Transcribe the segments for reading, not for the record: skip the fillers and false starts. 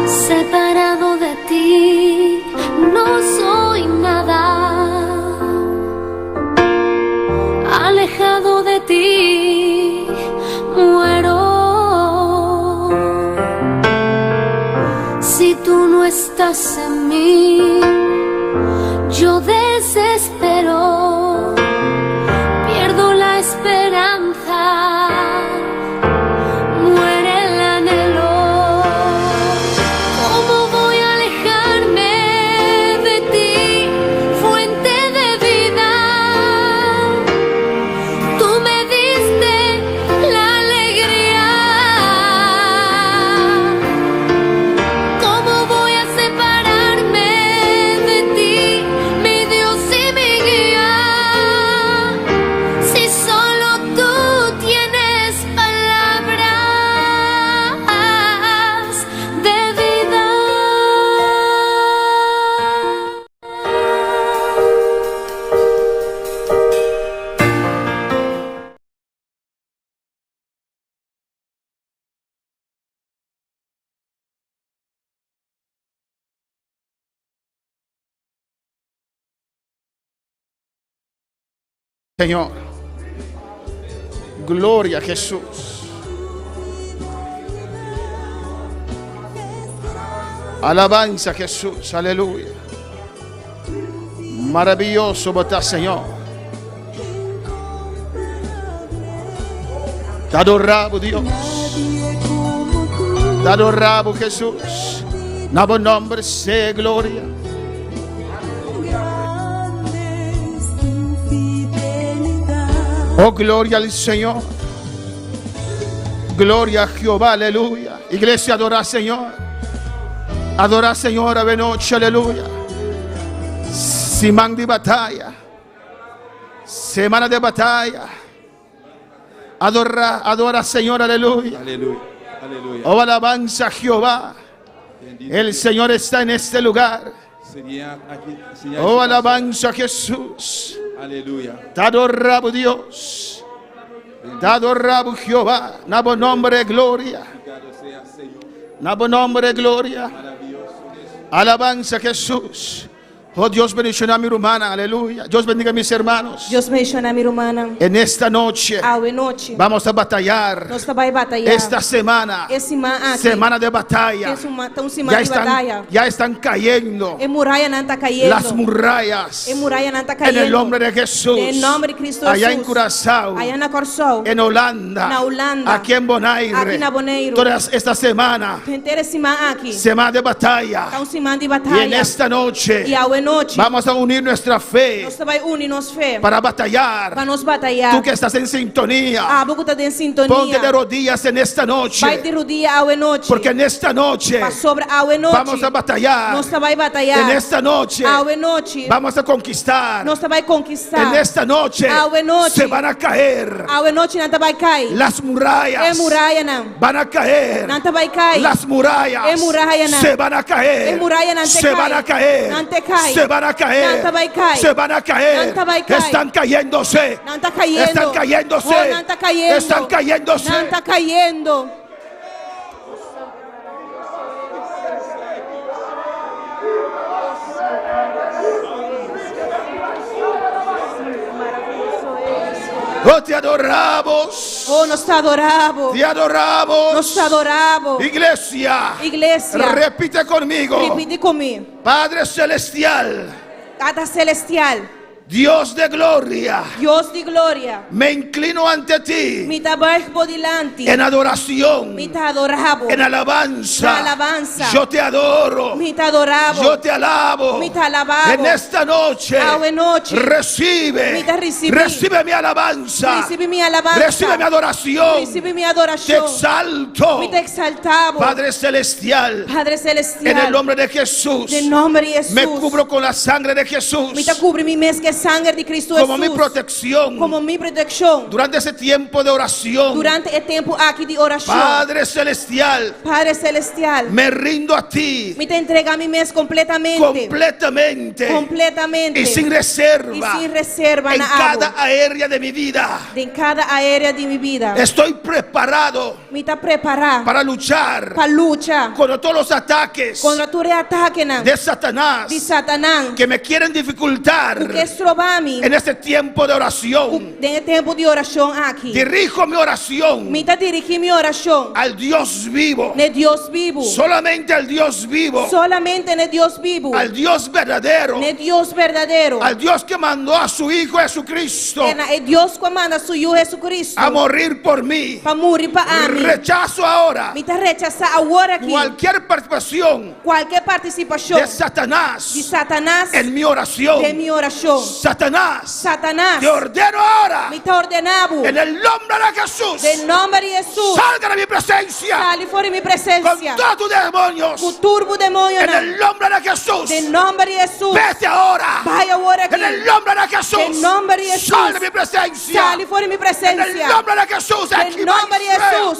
Separado de ti, no soy nada. Alejado de ti, muero. Si tú no estás en mí, yo desespero. Pierdo la esperanza. Señor, gloria a Jesús. Alabanza a Jesús, aleluya. Maravilloso está, Señor. Te adoramos, Dios. Te adoramos, Jesús. Nuevo nombre sea gloria. Oh, gloria al Señor. Gloria a Jehová, aleluya. Iglesia, adora al Señor. Adora al Señor a noche, aleluya. Semana de batalla. Semana de batalla. Adora al Señor, aleluya. Aleluya. Aleluya. Oh, alabanza a Jehová. Bendito El Señor está en este lugar. sería aquí, Oh, alabanza a Jesús. Aleluya. Te adoramos, Dios. Te adoramos, Jehová. Nuevo nombre de gloria. Glorificado sea, Señor. Nuevo nombre de gloria. Maravilloso es. Alabanza a Jesús. Oh, Dios bendiga a mi hermana, aleluya. Dios bendiga a mis hermanos. Deus menciona a minha irmã. En esta noche Awe noite. vamos a batallar. Nós vai batalhar. Esta semana, Esse aqui. semana de batalla. Tão semana de batalha. Ya están cayendo E muralha não está caindo. las murallas E muralha não está en caindo. el nombre de Jesús. Em nome de Cristo Allá en Jesus. Curazao, Allá na Corsol. en Holanda, Na Holanda. aquí en Bonaire, Aqui na Bonaire. toda esta semana, Inteira semana aqui. semana de batalla. Tão semana de Y batalha. en esta noche E awe noite. vamos a unir nuestra fe Nós vai unir nos fé. para batallar. Para nos batalhar. Tú que estás en sintonía, Ah, porque está em sintonia. ponte de rodillas en esta noche, Vai de rodilha awe noite. porque en esta noche Para sobre awe noite. vamos a batallar. Nós vai batalhar. En esta noche Awe noite. vamos a conquistar. Nós vai conquistar. En esta noche Awe noite. se van a caer Awe noite não vai cair. las murallas. É muralha não. Van a caer Não vai cair. las murallas. É muralha não. Se van a caer. É muralha não te Se cai. van a caer. Não te cai. Se van a caer. Não vai cair. Se van a caer. Não vai cair. Están cayéndose. Não está caindo. Están cayéndose. Oh, não está caindo. Están cayéndose. Não está caindo. Oh, te adoramos. Oh, nós te adoramos. Te adoramos. Nós te adoramos. Iglesia. Iglesia. Repite conmigo. Repite comigo. Padre celestial. Cada celestial. Dios de gloria, Dios de gloria, me inclino ante ti mi taberbo dilanti, en adoración, mi te adorabo, en alabanza. Na alabanza. Yo te adoro, mi te adorabo, yo te alabo. mi te alababo. En esta noche, Ahora noche, recibe, mi te recibí. recibe mi alabanza, recibe mi alabanza, recibe mi adoración, recibe mi te adoración, exalto, mi te exaltabo, Padre celestial, Padre celestial, en el nombre de Jesús. del nombre de Jesús, Me cubro con la sangre de Jesús mi te cubre mi mes que sangre de Cristo como Jesús, mi protección como mi protección durante ese tiempo de oración. durante el tiempo aquí de oración. Padre celestial, Padre celestial, me rindo a ti mi te entrega mi mes completamente, completamente y sin y reserva sin reserva en na cada abo, área de mi vida. en cada área de mi vida. Estoy preparado Mi te preparado para luchar para lucha contra todos los ataques contra tu ataque de Satanás de Satanás que me quieren dificultar que estrobami en este tiempo de oración. en el tiempo de oración aquí. Dirijo mi oración Mi te dirigí mi oración al Dios vivo, de Dios vivo, solamente al Dios vivo, solamente en el Dios vivo, al Dios verdadero, en el Dios verdadero, al Dios que mandó a su Hijo Jesucristo en el Dios que manda a su Hijo Jesucristo a morir por mí. para morir para mí. Rechazo ahora Mi te rechaza ahora aquí cualquier participación cualquier participación de Satanás de Satanás en mi oración. de mi oración. Satanás, Satanás, te ordeno ahora mi te ordenabo en el nombre de Jesús, del nombre de Jesús, salga de mi presencia sali fuori mi con presencia, todos tus demonios. con turbo demonio En el nombre de Jesús, del nombre de Jesús. vete ahora. Vaya ahora aquí En el nombre de Jesús, del nombre de Jesús, sal de mi presencia. sali fuori mi En el presencia, nombre de Jesús, del nombre de Jesús.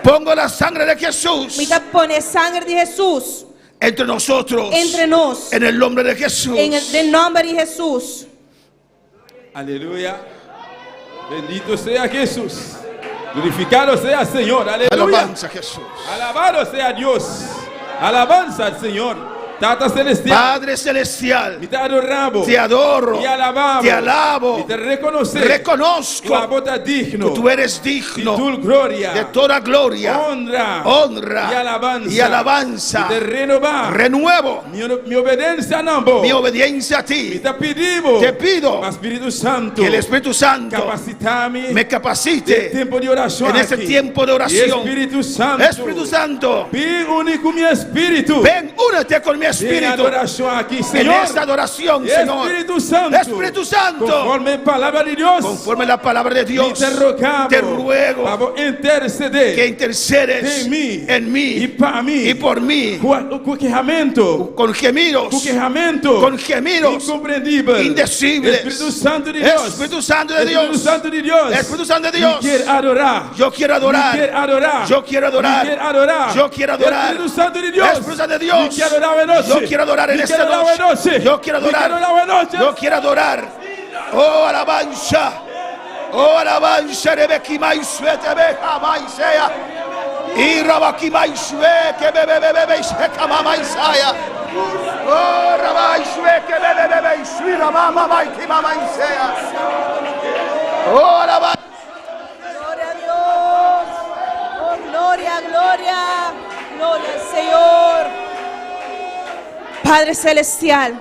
Pongo la sangre de Jesús mi te pone sangre de Jesús entre nosotros. entre nos, En el nombre de Jesús. en el del nombre de Jesús. Aleluya. Bendito sea Jesús. Glorificado sea el Señor. Aleluya. Alabanza a Jesús. Alabado sea Dios. Alabanza al Señor. Tata celestial. Padre celestial, Mi te adoramos. te adoro, Te alabamos. te alabo, Y te reconocemos. reconozco Tu abota digno. que tú eres Y digno tu gloria. de toda gloria, Honra. honra Y alabanza. y alabanza. Y te renovar. Renuevo Mi obediencia no. mi obediencia a Y ti. te pedimos. Te pido Espíritu Santo. que el Espíritu Santo Capacitame. me capacite Tiempo de oración. en este aquí. tiempo de Y oración. Espíritu Santo. Espíritu Santo, Ven único con mi espíritu. ven, únete con mi En espíritu adoración aquí, en Señor. esta adoración, Señor. Espíritu Santo. Espíritu Santo, Conforme la palabra de Dios. conforme la palabra de Dios, Te rogamos. te ruego Para interceder. que intercedes en en mí y para mí. y por mí Com quejamento. con gemidos, Com gemidos. Incompreendível. indecibles. Espíritu Santo de Dios. Espíritu Santo de Dios, Espíritu Santo de Dios. Espíritu Santo de Dios, Quiero adorar. yo quiero adorar, Quiero adorar. yo quiero adorar, Quiero adorar. yo quiero adorar. Espíritu Santo de Dios. Espíritu Santo de Dios, Quiero adorar en noche. yo quiero adorar en esta noche, yo quiero adorar, yo quiero adorar. Oh, alabanza, oh, alabanza, Rebeki Maiswete Beja Maisea, y Rabaki Maisweke Bebe Sheka Maisaya, oh, Rabaisweke Bebe Shira Mama Maiki Maisea, oh, alabanza. Gloria a Dios. Oh, gloria, gloria. Gloria al Señor. Padre celestial.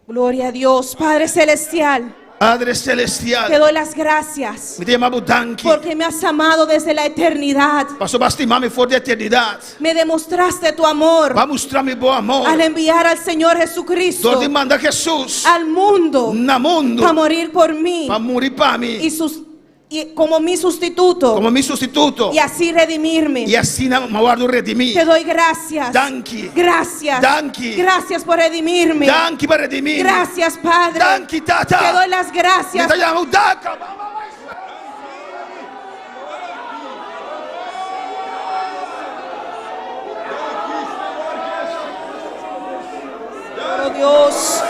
Gloria a Dios, Padre celestial. Padre Te celestial, doy las gracias mi tema butanki, porque me has amado desde la eternidad. paso bastimami for de eternidad, Me demostraste tu amor va a mostrar mi bom amor, al enviar al Señor Jesucristo donde manda Jesús, al mundo na mundo, para morir por mí para morir para mí, y como mi sustituto como mi sustituto, y así redimirme. y así me guardo redimir. Te doy gracias. Danki. Gracias. Danki. Gracias por redimirme. Danki para redimir. Gracias, Padre. Danki, tata. Te doy las gracias. Te llamo Danka. Oh, Dios,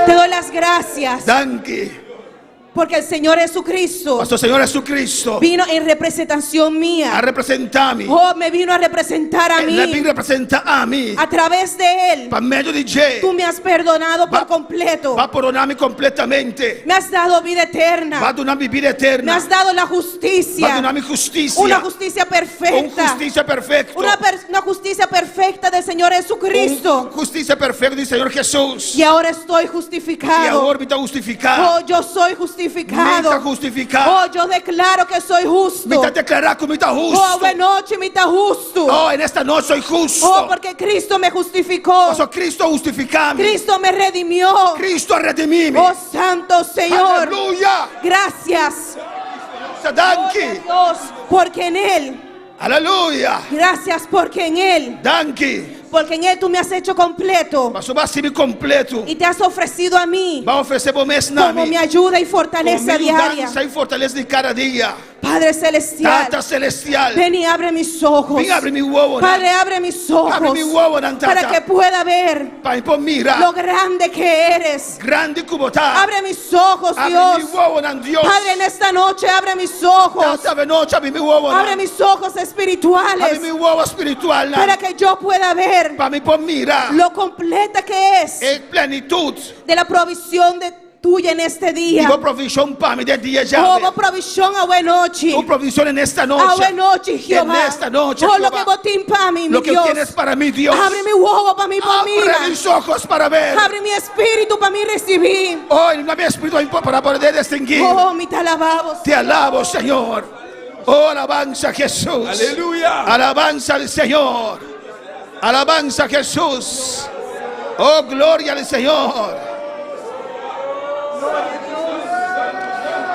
te doy las gracias. Danki. Porque el Señor Jesucristo Pastor Señor Jesucristo vino en representación a mía. representarmi. Oh, me vino a representar a Lei mi mí. rappresenta a me. A través de Él, Per mezzo di Gesù. tú me has perdonado por completo. Va a perdonarmi completamente. Me has dado vida Va a eterna. donarmi vita Me eterna. has dado la Va a justicia. donarmi Una giustizia. justicia Un perfecta. giustizia perfetto. Una justicia perfecta del Señor Un Jesucristo. giustizia perfetto del Signore Gesù. Y ahora estoy E justificado. ora mi sta giustificato. Oh, yo soy Mi sta justificado. giustificato. Oh, yo declaro que soy Mi justo. sta declarando come sta Oh, giusto. buena noche, mi está justo. Oh, in esta noche soy justo. Oh, porque Cristo me justificó. Posso Cristo giustificarmi. Cristo me redimió. Cristo redimimi. Oh, Santo Señor. Alleluia. Gracias, Danki. Dios, porque en Él. Alleluia. Gracias porque en Él. Danki. Porque en Él tú me has hecho completo. Ma sono massimi completo. Y te has ofrecido a mí Va a ofrecer por me como mi ayuda y fortaleza diaria. Sai fortaleza di cada dia. Padre celestial, Tata celestial. ven y abre mis ojos. Ven, abre mi huevo. Padre, abre mis ojos Abre mi huevo, Nantata. para que pueda ver Pai, poi mira. lo grande que eres. Grande como ta. Abre mis ojos, Abre Dios. mi huevo, nan Dios. Padre, en esta noche abre mis ojos. Tata venoce, abre mi huevo. Abre mis ojos Abre espirituales mi huevo spiritual. para que yo pueda ver Pai, poi mira. lo completa que es E plenitud. de la provisión de tuya en este día. Digo provisión para mi del día Oh, ya. provisión a buena noche. Tu provisión en esta A noche. buena noche, Jehová. En esta noche, Oh, lo Jehová. que botín para mí, mi Lo que Dios. tienes para mí, Dios. Abre mi huevo para mí, para mí. Abre mis ojos para ver. Abre mi espíritu para mí recibir. Oh, en mi espíritu para poder distinguir. Oh, mi te alabamos. Te alabo, Señor. Oh, alabanza a Jesús. Aleluya. Alabanza al Señor. Alabanza a Jesús. Oh, gloria al Señor.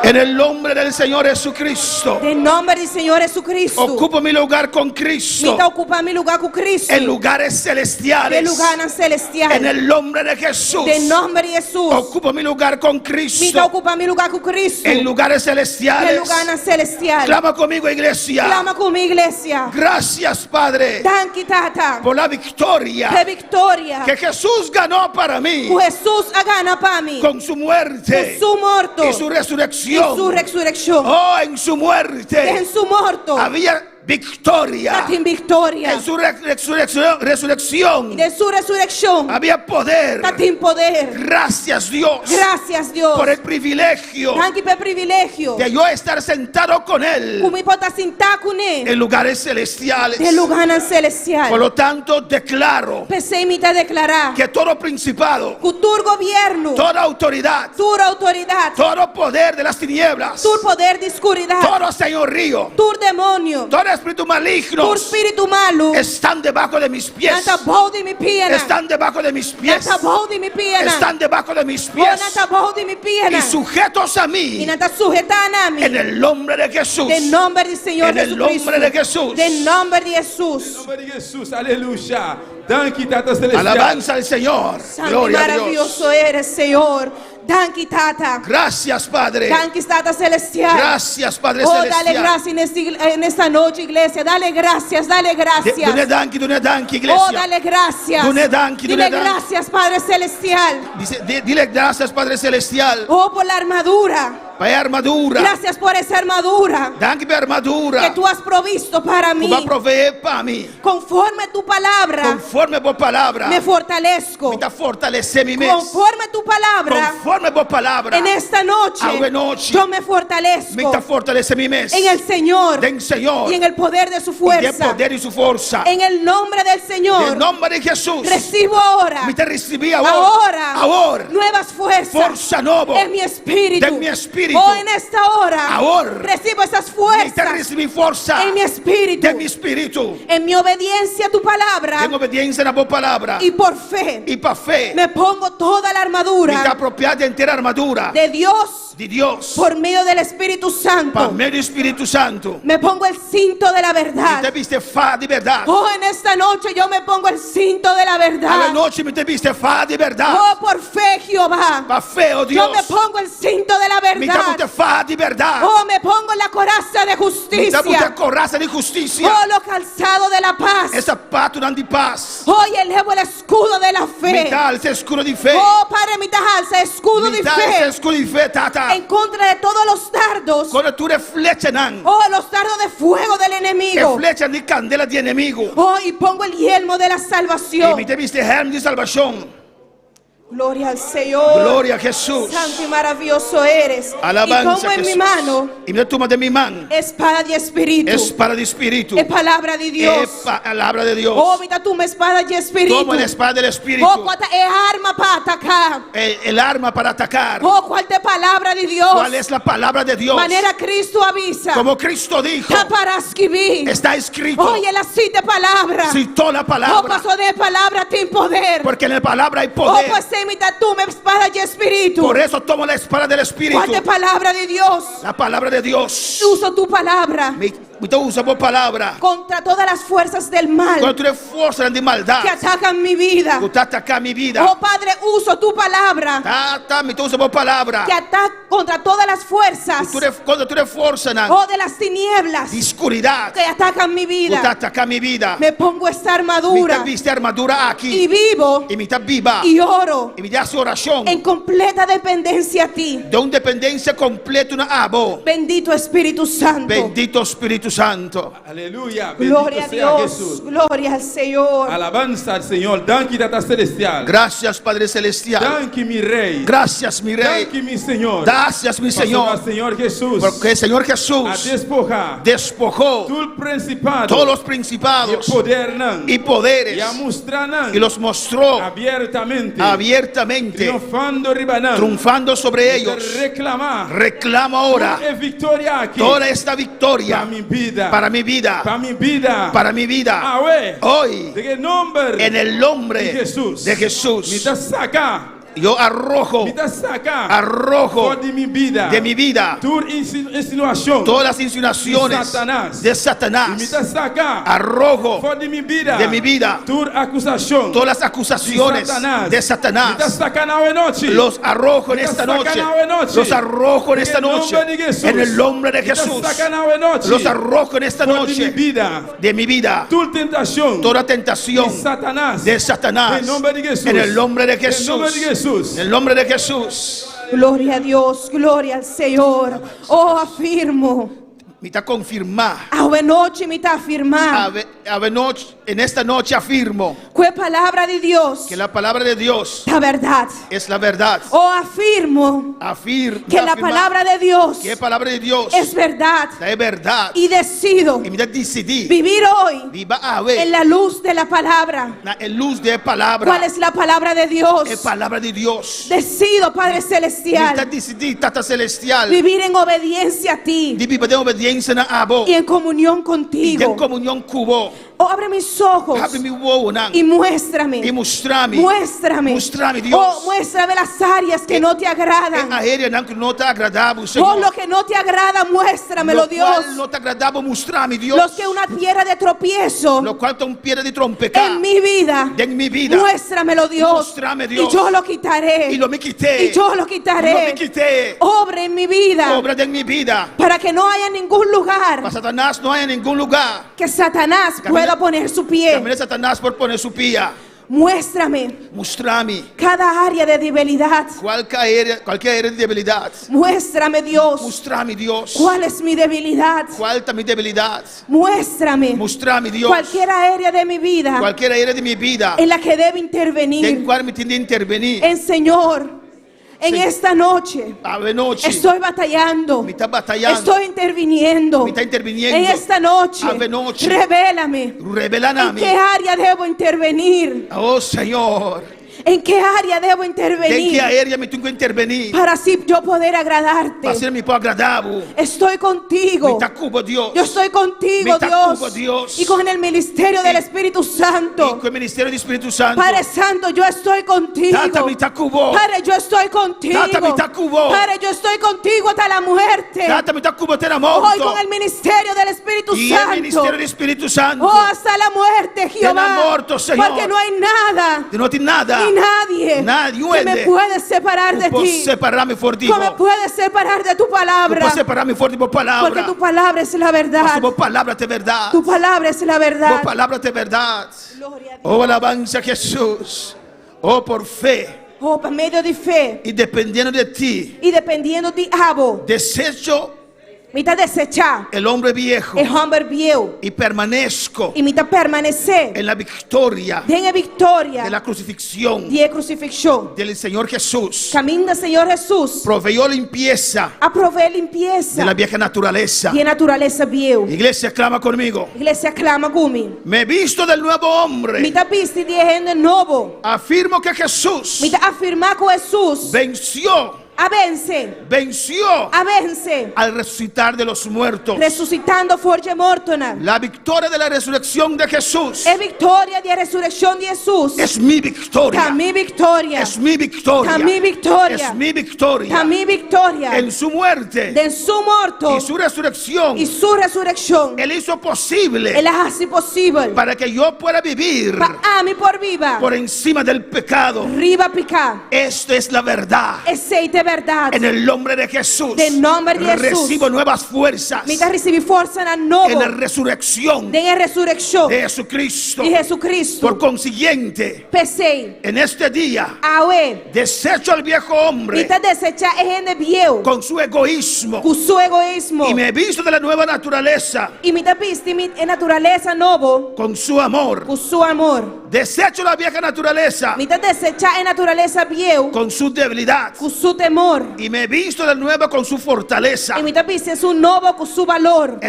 En el nombre del Señor Jesucristo. En nombre del Señor Jesucristo. Ocupo mi lugar con Me Cristo. está ocupando mi lugar con Cristo. En lugares De celestiales. lugar celestial. En el nombre de Jesús. De nombre de Jesús. Ocupo mi lugar con Me está Cristo. ocupando mi lugar con Cristo. En lugares De celestiales. lugar celestial. Clama conmigo, iglesia. Clama con mi iglesia. Gracias, Padre, Danki tata. por la victoria De victoria. que Jesús ganó para mí Jesús ha ganado para mí. con su muerte Con su muerto. y su resurrección. Y su resurrección. Oh, en su muerte En su muerto. había victoria. En victoria. En su resurrección De su resurrección. había poder. En poder. Gracias, Dios, Gracias, Dios. por el privilegio Danki per privilegio. de yo estar sentado con Él Come poter sentar con Él. en lugares celestiales. De lugar Por celestial. lo tanto, declaro Pensei me te declarar. que todo principado, Que tu governo. toda autoridad, Tu autoridad. todo poder de las tinieblas, Tu poder de escuridad. todo señorío, Tu demonio. todo espíritu maligno Tu espíritu malo. están debajo de mis pies. Nata bol de mi piena. Están debajo de mis pies. Nata bol de mi piena. Están debajo de mis Oh, pies nata bol de mi piena. y sujetos a Y mí nata sujeta a nami. en el nombre de Jesús. De nombre del Señor En el Jesucristo. nombre de Jesús. De nombre de Jesús. Em nome de Jesus, aleluia. Danke, Tata Celestial. Alabanza al Señor. Santo y Gloria a Dios. maravilloso eres, Señor. Danki tata. Gracias, Padre. Danki tata celestial. Gracias, Padre Oh, dale celestial. gracias en esta noche, iglesia. Dale gracias, dale gracias. Dune danki, Oh, iglesia. dale gracias. Dune danki, Dile dune danki. gracias, Padre celestial. Dile gracias, Padre celestial. Oh, por la armadura. Para armadura. Gracias por esa armadura Danke per armadura. que tú has provisto para Tú mí. vas a proveer para mí. Conforme tu palabra, Conforme por palabra. me fortalezco. Me da fortalecer mi mes. Conforme tu palabra, Conforme por palabra. en esta noche, Ahora noche. yo me Me fortalezco da fortalecer mi mes. en el Señor Del Señor. y en el poder de su Y el fuerza. poder y su fuerza. En el nombre del En Señor, nombre de Jesús. recibo ahora, Me te recibí ahora. ahora, nuevas fuerzas Fuerza nueva. en mi espíritu. En mi espíritu. Oh, en esta hora, Ahora. recibo esas Me te fuerzas recibí fuerza. en mi espíritu. De mi espíritu. En mi obediencia a tu palabra En obediencia a la palabra. y por fe, Y para fe. me pongo toda la Me te armadura apropiar de entera armadura. de Dios De Dios. por medio del Espíritu Para Santo. medio Espíritu Santo. Me pongo el cinto de la Y te verdad. viste fa de verdad. Oh, en esta noche yo me pongo el cinto de la A la verdad. noche me te viste fa de verdad. Oh, por fe, Jehová. Pa' fe, oh Yo Dios. me pongo el cinto de la Me te di verdad. Oh, me pongo la coraza de justicia. Coraza di giustizia. Oh, lo calzado de la paz. E sapato di paz. Oh, y elevo el escudo de la fe. Mi dà il scudo di fe. Oh, Padre, mi dà alza escudo di Mi dà fe. il scudo di fe, tata. En contra de todos los dardos. Quando tu le flecce nan. Oh, los dardos de fuego del E enemigo. fleccia di candela di nemico. Oh, y pongo el yelmo de la E salvación. mi devi este helm di salvación. Gloria al Señor. Gloria a Jesús. Santo y maravilloso eres. Alabanza y tomo a en Jesús. mi mano Y me toma de mi mano. espada de espíritu. Espada di spirito. Es palabra de Dios. Palabra de Dios. Oh, mira tu espada de espíritu. Toma la espada del espíritu. Oh, cuál es arma para atacar. El arma para atacar. Oh, cuál es palabra de Dios. ¿Cuál es la palabra de Dios? Manera Cristo avisa. Como Cristo dijo. Está para escribir. Está escrito. Oye, la cita palabra. Citó la Oh, palabra. paso de palabra sin poder. Porque en la palabra hay Oh, poder. pues imita tú espada de espíritu. Por eso tomo la espada del espíritu. ¿Cuál es palabra de Dios? La palabra de Dios. Uso tu palabra Mi usa por palabra. contra todas las fuerzas del mal Cuando tú eres fuerza de maldad. que atacan mi vida. Tú atacas mi vida. Oh, Padre, uso tu palabra Tata, mi usa por palabra. que ataca contra todas las fuerzas Cuando tú eres fuerza de las tinieblas de oscuridad. que atacan mi Tú vida. atacas mi vida. Me pongo esta Mi armadura viste armadura aquí. y vivo Y mi está viva. y oro Y mi hace oración. en completa dependencia a ti. De una dependencia completa una abo. Bendito Espíritu Santo. Bendito Espíritu Santo. Aleluya. Bendito Gloria a sea Dios. Jesús. Gloria al Señor. Alabanza al Señor. Danke, Tata Celestial. Gracias, Padre Celestial. Danke, mi Rey. Gracias, mi Rey. Danke, mi Señor. Gracias, mi Pastor Señor. al Señor Jesús. Porque el Señor A Jesús despojar despojó todo el principado todos los y principados poder nan, y poderes y a mostrar nan, y los mostró abiertamente, abiertamente, triunfando ribanan, triunfando sobre ellos. reclamar Reclamo ahora victoria aquí toda esta victoria para mi vida, para mi vida, para mi vida, para mi vida. Ah, we. Hoy, De el nombre en el nombre de Jesús, de Jesús, mi saca, yo arrojo de mi vida, tu insinuación, todas las insinuaciones de Satanás. Arrojo de mi vida, tu acusación, todas las acusaciones de Satanás. Los arrojo en esta noche. Los arrojo en esta noche. En el nombre de Jesús. Los arrojo en esta noche de mi vida. Toda tentación de Satanás. En el nombre de Jesús. En el nombre de Jesús. Gloria a Dios, gloria al Señor. Oh, afirmo. Me está confirmar. Ave noche me está afirmar. En esta noche afirmo Que palabra de Dios. que la palabra de Dios La verdad. es la verdad. Oh, afirmo que la palabra de Dios que la palabra de Dios es verdad. es verdad. Y decido Y me decidí vivir hoy viva a en ver la luz de la palabra. la luz de palabra. ¿Cuál es la palabra de Dios? Es palabra de Dios. Decido, Padre Me Celestial, decidí, Tata Celestial, vivir en obediencia a ti de vivir de obediencia a vos y en comunión y de contigo. comunión con vos. Oh, abre mis ojos Abre mi huevo y muéstrame. y mostrame. Muéstrame. Mostrame, Dios. Oh, muéstrame las áreas que no te En agradan. área que no te agradable, Oh, Señor. lo que no te agrada, muéstramelo, Lo Dios. cual no te agradable, mostrame, Dios. Los que una piedra de tropiezo Lo cual son piedra de trompecar en mi vida. en mi vida. Muéstramelo, Dios. Mostrame, Dios. Y yo lo quitaré. Y lo me quité. Y yo lo Lo quitaré. me quité. Obra en mi vida. Obra de mi vida. Para que no haya ningún lugar Para Satanás no hay ningún lugar. que Satanás pueda poner su pie. También Satanás por poner su pie. Muéstrame Mostrame cada área de debilidad. cualquier área de debilidad. Muéstrame, Dios, Mostrame, Dios. cuál es mi debilidad. ¿Cuál es mi debilidad? Muéstrame Mostrame, Dios. cualquier área de mi vida Cualquier área de mi vida en la que debe en intervenir. cual me tiene que intervenir. En Señor, en Sí. esta noche A la noche estoy batallando. me está batallando. Estoy interviniendo. Me está interviniendo. En esta noche, Ave noche. revélame. Revelan a ¿En mí. qué área debo intervenir? Oh, Señor. ¿En qué área debo ¿En intervenir? qué área me tengo que intervenir? Para así yo poder agradarte. Para ser mi poco agradable. Estoy Me contigo. está cubo, Dios. Yo estoy contigo, Me tacubo, Dios. Y con el ministerio del Espíritu Y Santo. con el ministerio del Espíritu Santo. Padre Santo, yo estoy contigo. Tata, me tacubo. Padre, yo estoy contigo. Tata, me tacubo. Padre, yo estoy contigo hasta la muerte. Tata, me tacubo te la Hoy morto. con el ministerio del Espíritu Y el Santo. ministerio del Espíritu Santo. Oh, hasta la muerte, Jehová. muerto, Señor. Porque no hay nada No tiene nada hay nadie que me puede separar de ti. Como me puede separar de tu palabra. Porque tu palabra es la verdad. Tu palabra es la verdad. Oh, alabanza a Jesús. Oh, por fe. Oh, por medio de fe. Y dependiendo de ti. Y dependiendo de abo. Desecho Mita desechar el hombre viejo. El hombre viejo. Y permanezco. Y mita permanecer en la victoria. En victoria. De la crucifixión. De crucifixión. Del Señor Jesús. Camino del Señor Jesús. Proveyó limpieza. Aprové limpieza. De la vieja naturaleza. De naturaleza viejo. Iglesia, clama conmigo. Iglesia, clama conmigo. Me he visto del nuevo hombre. Mita visto de gente nuevo. Afirmo que Jesús. Mita afirma que Jesús venció. Venció al resucitar de los muertos. Resucitando forje mortona. La victoria de la resurrección de Jesús. Es victoria de la resurrección de Jesús. Es mi victoria. Mi victoria. Es mi victoria. Mi victoria. Es mi victoria. Mi victoria. En su muerte. En su muerto. Y su resurrección. Él hizo posible. Él hace posible. Para que yo pueda vivir. Por encima del pecado. Riba picar. Esto es la verdad. Verdad. En el nombre de Jesús. Recibo nuevas fuerzas. En la resurrección. De Jesucristo. Por consiguiente. En este día. Desecho al viejo hombre. Con su egoísmo. Y me he visto de la nueva naturaleza. Con su amor. Desecho la vieja naturaleza. Con su debilidad. Y me he visto de nuevo con su fortaleza. En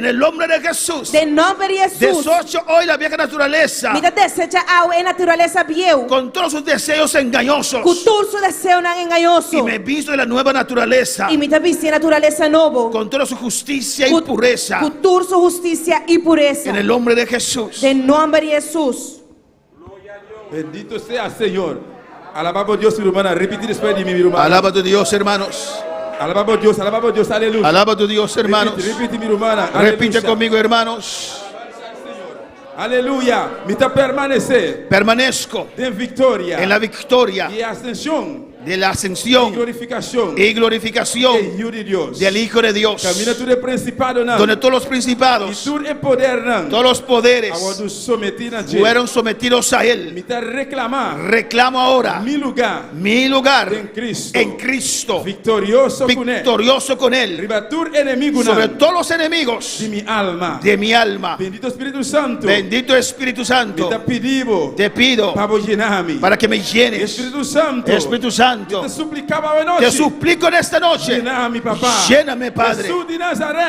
el nombre de Jesús. Desecho hoy la vieja naturaleza. Con todos sus deseos engañosos. Y me he visto de la nueva naturaleza. Con toda su justicia y pureza. En el nombre de Jesús. Bendito sea Señor. Alabamos a Dios, hermana. Repite después de mí, mi hermana. Alaba a tu Dios, hermanos. Alabamos a Dios, aleluya. Alaba a tu Dios, hermanos. Repite, mi hermana. Repite conmigo, hermanos. Aleluya. Mita permanecer. Permanezco en victoria. En la victoria. Y ascensión. De la ascensión y glorificación del Hijo de Dios, donde todos los principados, todos los poderes fueron sometidos a Él. Reclamo ahora mi lugar en Cristo, victorioso con Él, sobre todos los enemigos de mi alma. Bendito Espíritu Santo, te pido para que me llenes, Espíritu Santo. Te suplico en esta noche. Lléname, Padre.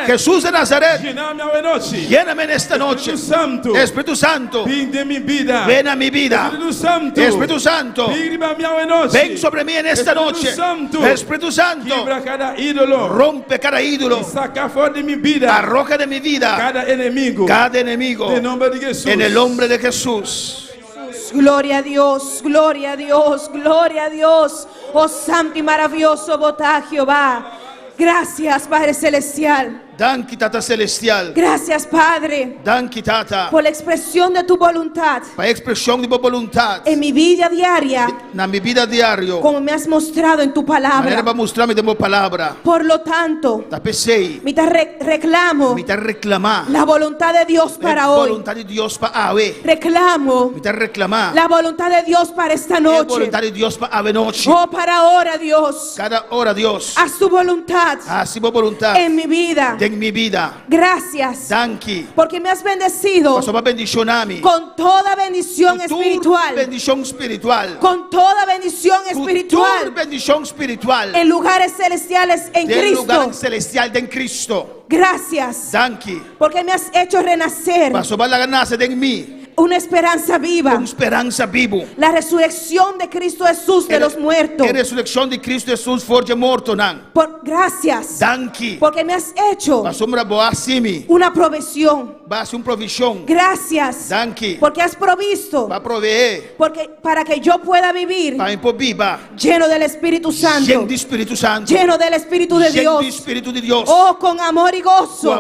Jesús de Nazaret. Lléname en esta noche. Espíritu Santo. Ven a mi vida. Espíritu Santo. Ven sobre mí en esta noche. Espíritu Santo. Rompe cada ídolo. Arroja de mi vida cada enemigo. En el nombre de Jesús. Gloria a Dios, gloria a Dios, gloria a Dios. Oh santo y maravilloso vota Jehová. Gracias, Padre Celestial. Danki, Tata Celestial. Gracias, Padre. Danki, Tata. Por la expresión de tu voluntad. Para expresión de tu voluntad. En mi vida diaria. En mi vida diario. Como me has mostrado en tu palabra. Por lo tanto. Me reclamo. La voluntad de Dios para hoy. Reclamo. La voluntad de Dios para esta noche. Oh, para ahora, Dios. Cada hora, Dios. Haz tu voluntad. En mi vida. En mi vida. Gracias. Danki. Porque me has bendecido con toda bendición espiritual. Con toda bendición espiritual. En lugares celestiales en Cristo. Gracias. Danki. Porque me has hecho renacer. Una esperanza viva. La resurrección de Cristo Jesús de los muertos. Gracias. Danki. Porque me has hecho una provisión. Gracias. Danki. Porque has provisto. Porque para que yo pueda vivir lleno del Espíritu Santo. Lleno del Espíritu de Dios. Oh, con amor y gozo.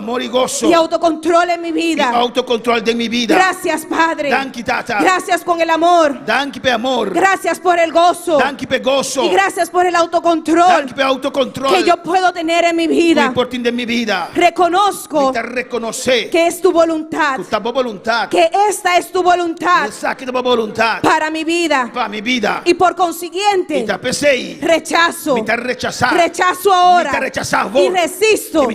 Y autocontrol en mi vida. Gracias, Padre. Padre. Gracias con el amor. Gracias por el gozo. Y gracias por el autocontrol que yo puedo tener en mi vida. Reconozco que es tu voluntad. Que esta es tu voluntad para mi vida. Y por consiguiente rechazo ahora y resisto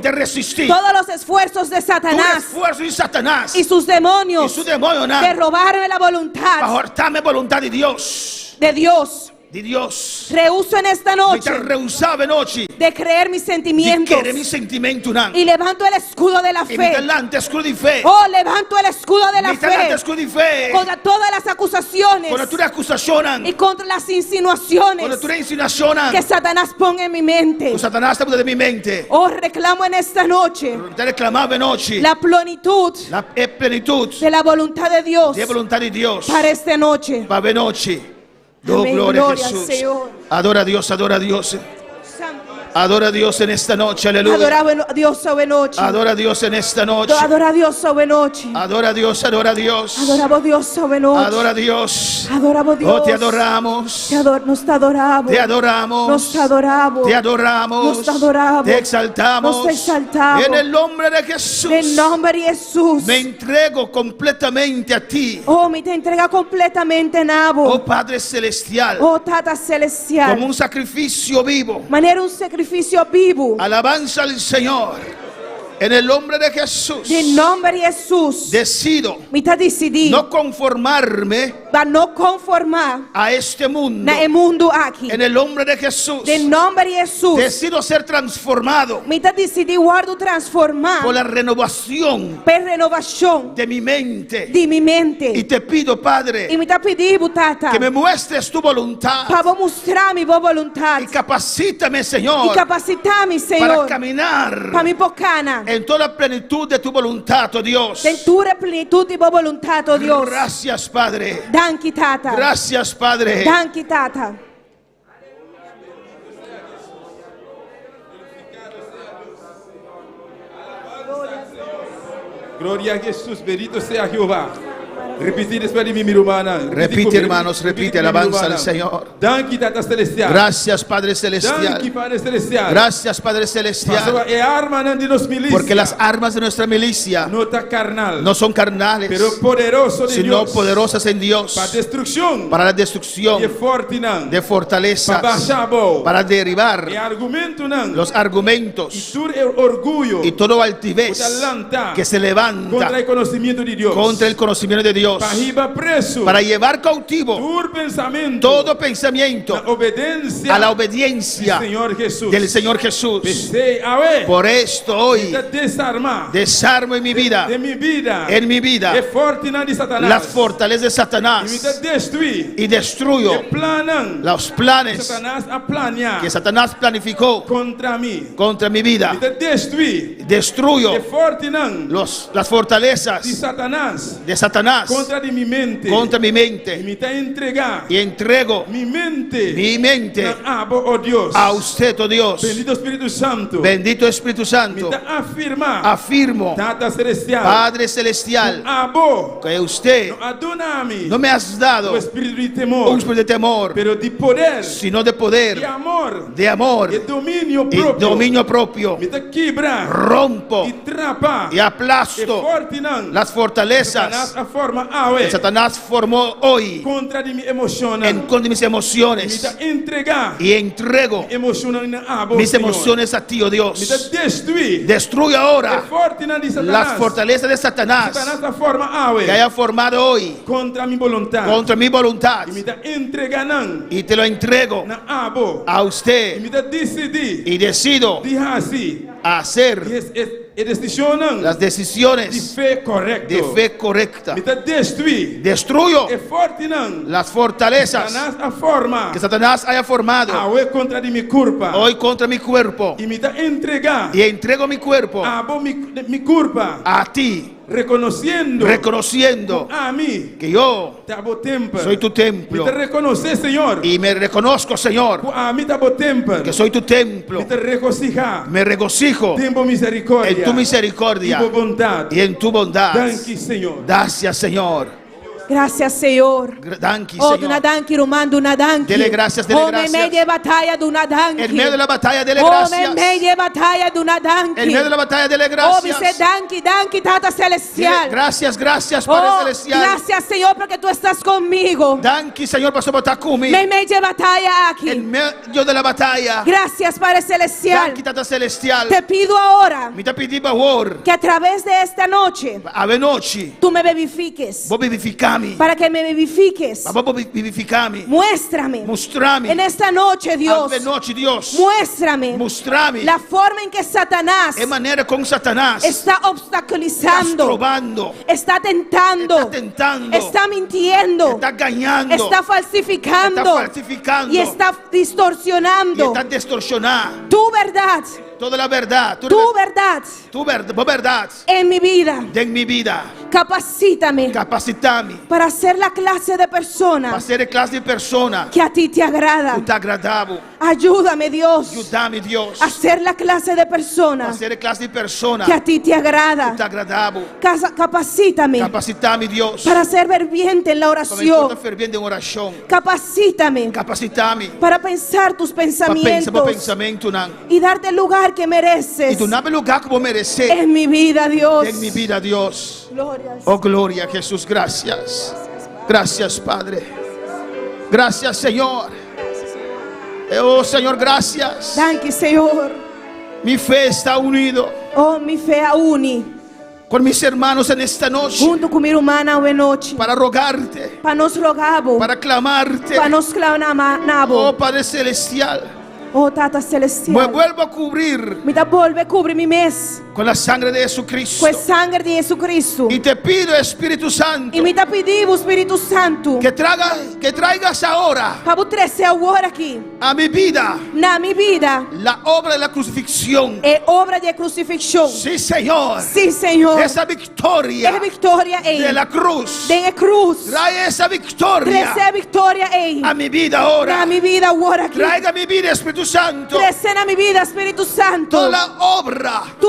todos los esfuerzos de Satanás y sus demonios de robarme la voluntad de Dios. Rehuso en esta noche de creer mis sentimientos y levanto el escudo de la fe. Oh, levanto el escudo de la fe contra todas las acusaciones y contra las insinuaciones que Satanás ponga en mi mente. Oh, reclamo en esta noche la plenitud de la voluntad de Dios para esta noche. Oh, gloria a Jesús. Adora a Dios, adora a Dios. Adora a Dios en esta noche, aleluya. Adora a Dios esta noche. Adora a Dios en esta noche. Adora a Dios esta noche. Adora a Dios, adora a Dios. Adoramos Dios esta noche. Adora a Dios. Adoramos Dios. Oh, te adoramos. Nos te adoramos. Te adoramos. Nos te adoramos. Te adoramos. Nos te adoramos. Te exaltamos. Nos exaltamos. En el nombre de Jesús. En el nombre de Jesús. Me entrego completamente a ti. Oh, me te entrega completamente, Nabo. Oh, Padre celestial. Oh, Tata celestial. Como un sacrificio vivo. Manera un sacrificio vivo. Alabanza al Señor. En el nombre de Jesús. En nombre de Jesús. Decido no conformarme a este mundo. Aquí. En el nombre de Jesús. En nombre de Jesús. Decido ser transformado por la renovación de mi mente. Y te pido, Padre, que me muestres tu voluntad. Y capacítame, Señor, para caminar en toda la plenitud de tu voluntad, oh Dios. Gracias, Padre. Gracias, Padre. Gloria a Jesús, bendito sea Jehová. Repite después de mí, mi hermana. Repite, hermanos, repite, alabanza al Señor. Gracias, Padre Celestial. Gracias, Padre Celestial. Porque las armas de nuestra milicia no son carnales, sino poderosas en Dios para la destrucción de fortalezas, para derribar los argumentos y todo altivez que se levanta contra el conocimiento de Dios, para llevar cautivo todo pensamiento a la obediencia del Señor Jesús. Por esto hoy desarmo en mi vida las fortalezas de Satanás y destruyo los planes que Satanás planificó contra mi vida. Destruyo las fortalezas de Satanás contra mi mente y entrego mi mente a usted, oh Dios. Bendito Espíritu Santo. Afirmo, Padre Celestial, que usted no me has dado un espíritu de temor, sino de poder, de amor y dominio propio. Rompo y aplasto las fortalezas que Satanás formó hoy en contra de mis emociones, y entrego mis emociones a ti, oh Dios. Destruye ahora las fortalezas de Satanás que haya formado hoy contra mi voluntad, y te lo entrego a usted, y decido hacer las decisiones de fe correcta. Destruyo las fortalezas que Satanás haya formado hoy contra mi cuerpo, y entrego mi cuerpo a ti, reconociendo que yo soy tu templo, y me reconozco, Señor, que soy tu templo. Me regocijo en tu misericordia y en tu bondad. Gracias, Señor. Gracias, Señor. Danki, Oh, Señor. dunadanki, Roman, dunadanki. Dele gracias, dele Oh, gracias. me media batalla, dunadanki. En medio de la batalla, dele Oh, gracias. me media batalla, dunadanki. En medio de la batalla, dele Oh, gracias. dice danki, danki, Tata Dile Celestial. gracias, gracias, Padre Oh, Celestial. gracias, Señor, porque tú estás conmigo. Danki, Señor, por estar conmigo. Me media batalla aquí. En medio de la batalla. Gracias, Padre Celestial. Danki, Tata Celestial. Te pido ahora Mi te pedi favor. que a través de esta noche Ave noci. tú me vivifiques. Vos vivificami. Para que me vivifiques. Vos vivificami. Muéstrame Mostrami. en esta noche, Dios. Ave noci, Dios. Muéstrame Mostrami. la forma en que Satanás E maniera con Satanás. está Estás obstaculizando, trovando. está tentando, Está tentando. está mintiendo, Está engañando. está falsificando Está falsificando. y está Y distorsionando está distorsionando. tu verdad, Toda la verdad. tu verdad Tu verdad. en mi vida. En mi vida. Capacítame Capacitami. para ser la clase de persona Para essere classe di persona. que a ti te agrada. Che ti agradavo. Ayúdame, Dios, Aiutami, Dios. a ser la clase de persona Para essere classe di persona. que a ti te Che agrada. ti agradavo. Capacítame Capacitami, Dios. para ser ferviente en la Come oración. importa ferviente in orazione. Capacítame Capacitami. para pensar tus Para pensare pensamientos pensamento nan. y darte el lugar que E mereces tu nabe lugar come merece. en mi vida, Dios. En mi vida, Dios. Gloria al Oh, gloria a Jesús. Gracias. Gracias, Padre. Gracias, Señor. Oh, Señor, gracias. Danke, Señor. Mi fe está unido Oh, mi fe a uni con mis hermanos en esta noche junto con mi hermana hoje noche. para rogarte, Para nos rogabo, para clamarte. para nos clamamo. Oh, Padre Celestial, Oh, Tata me Celestial. vuelvo a cubrir Mi da volve cubri mi mes con la sangre de Jesucristo. con sangue di Gesù Cristo. Y te pido, Espíritu Santo, E mi da pedivo, Spirito Santo, que traigas ahora para potresse agora aqui a mi vida na minha vida la obra de la crucifixión. é obra de crucifixión. Sí, Señor. Sim, Senhor. Esa victoria É vitória de em la cruz. de cruz. Trae esa victoria Cresce a vitória em a mi vida ahora. na minha vida agora aqui. Traiga a mi vida, Espíritu Santo, Cresce na minha vida, Espírito Santo. toda la obra Tu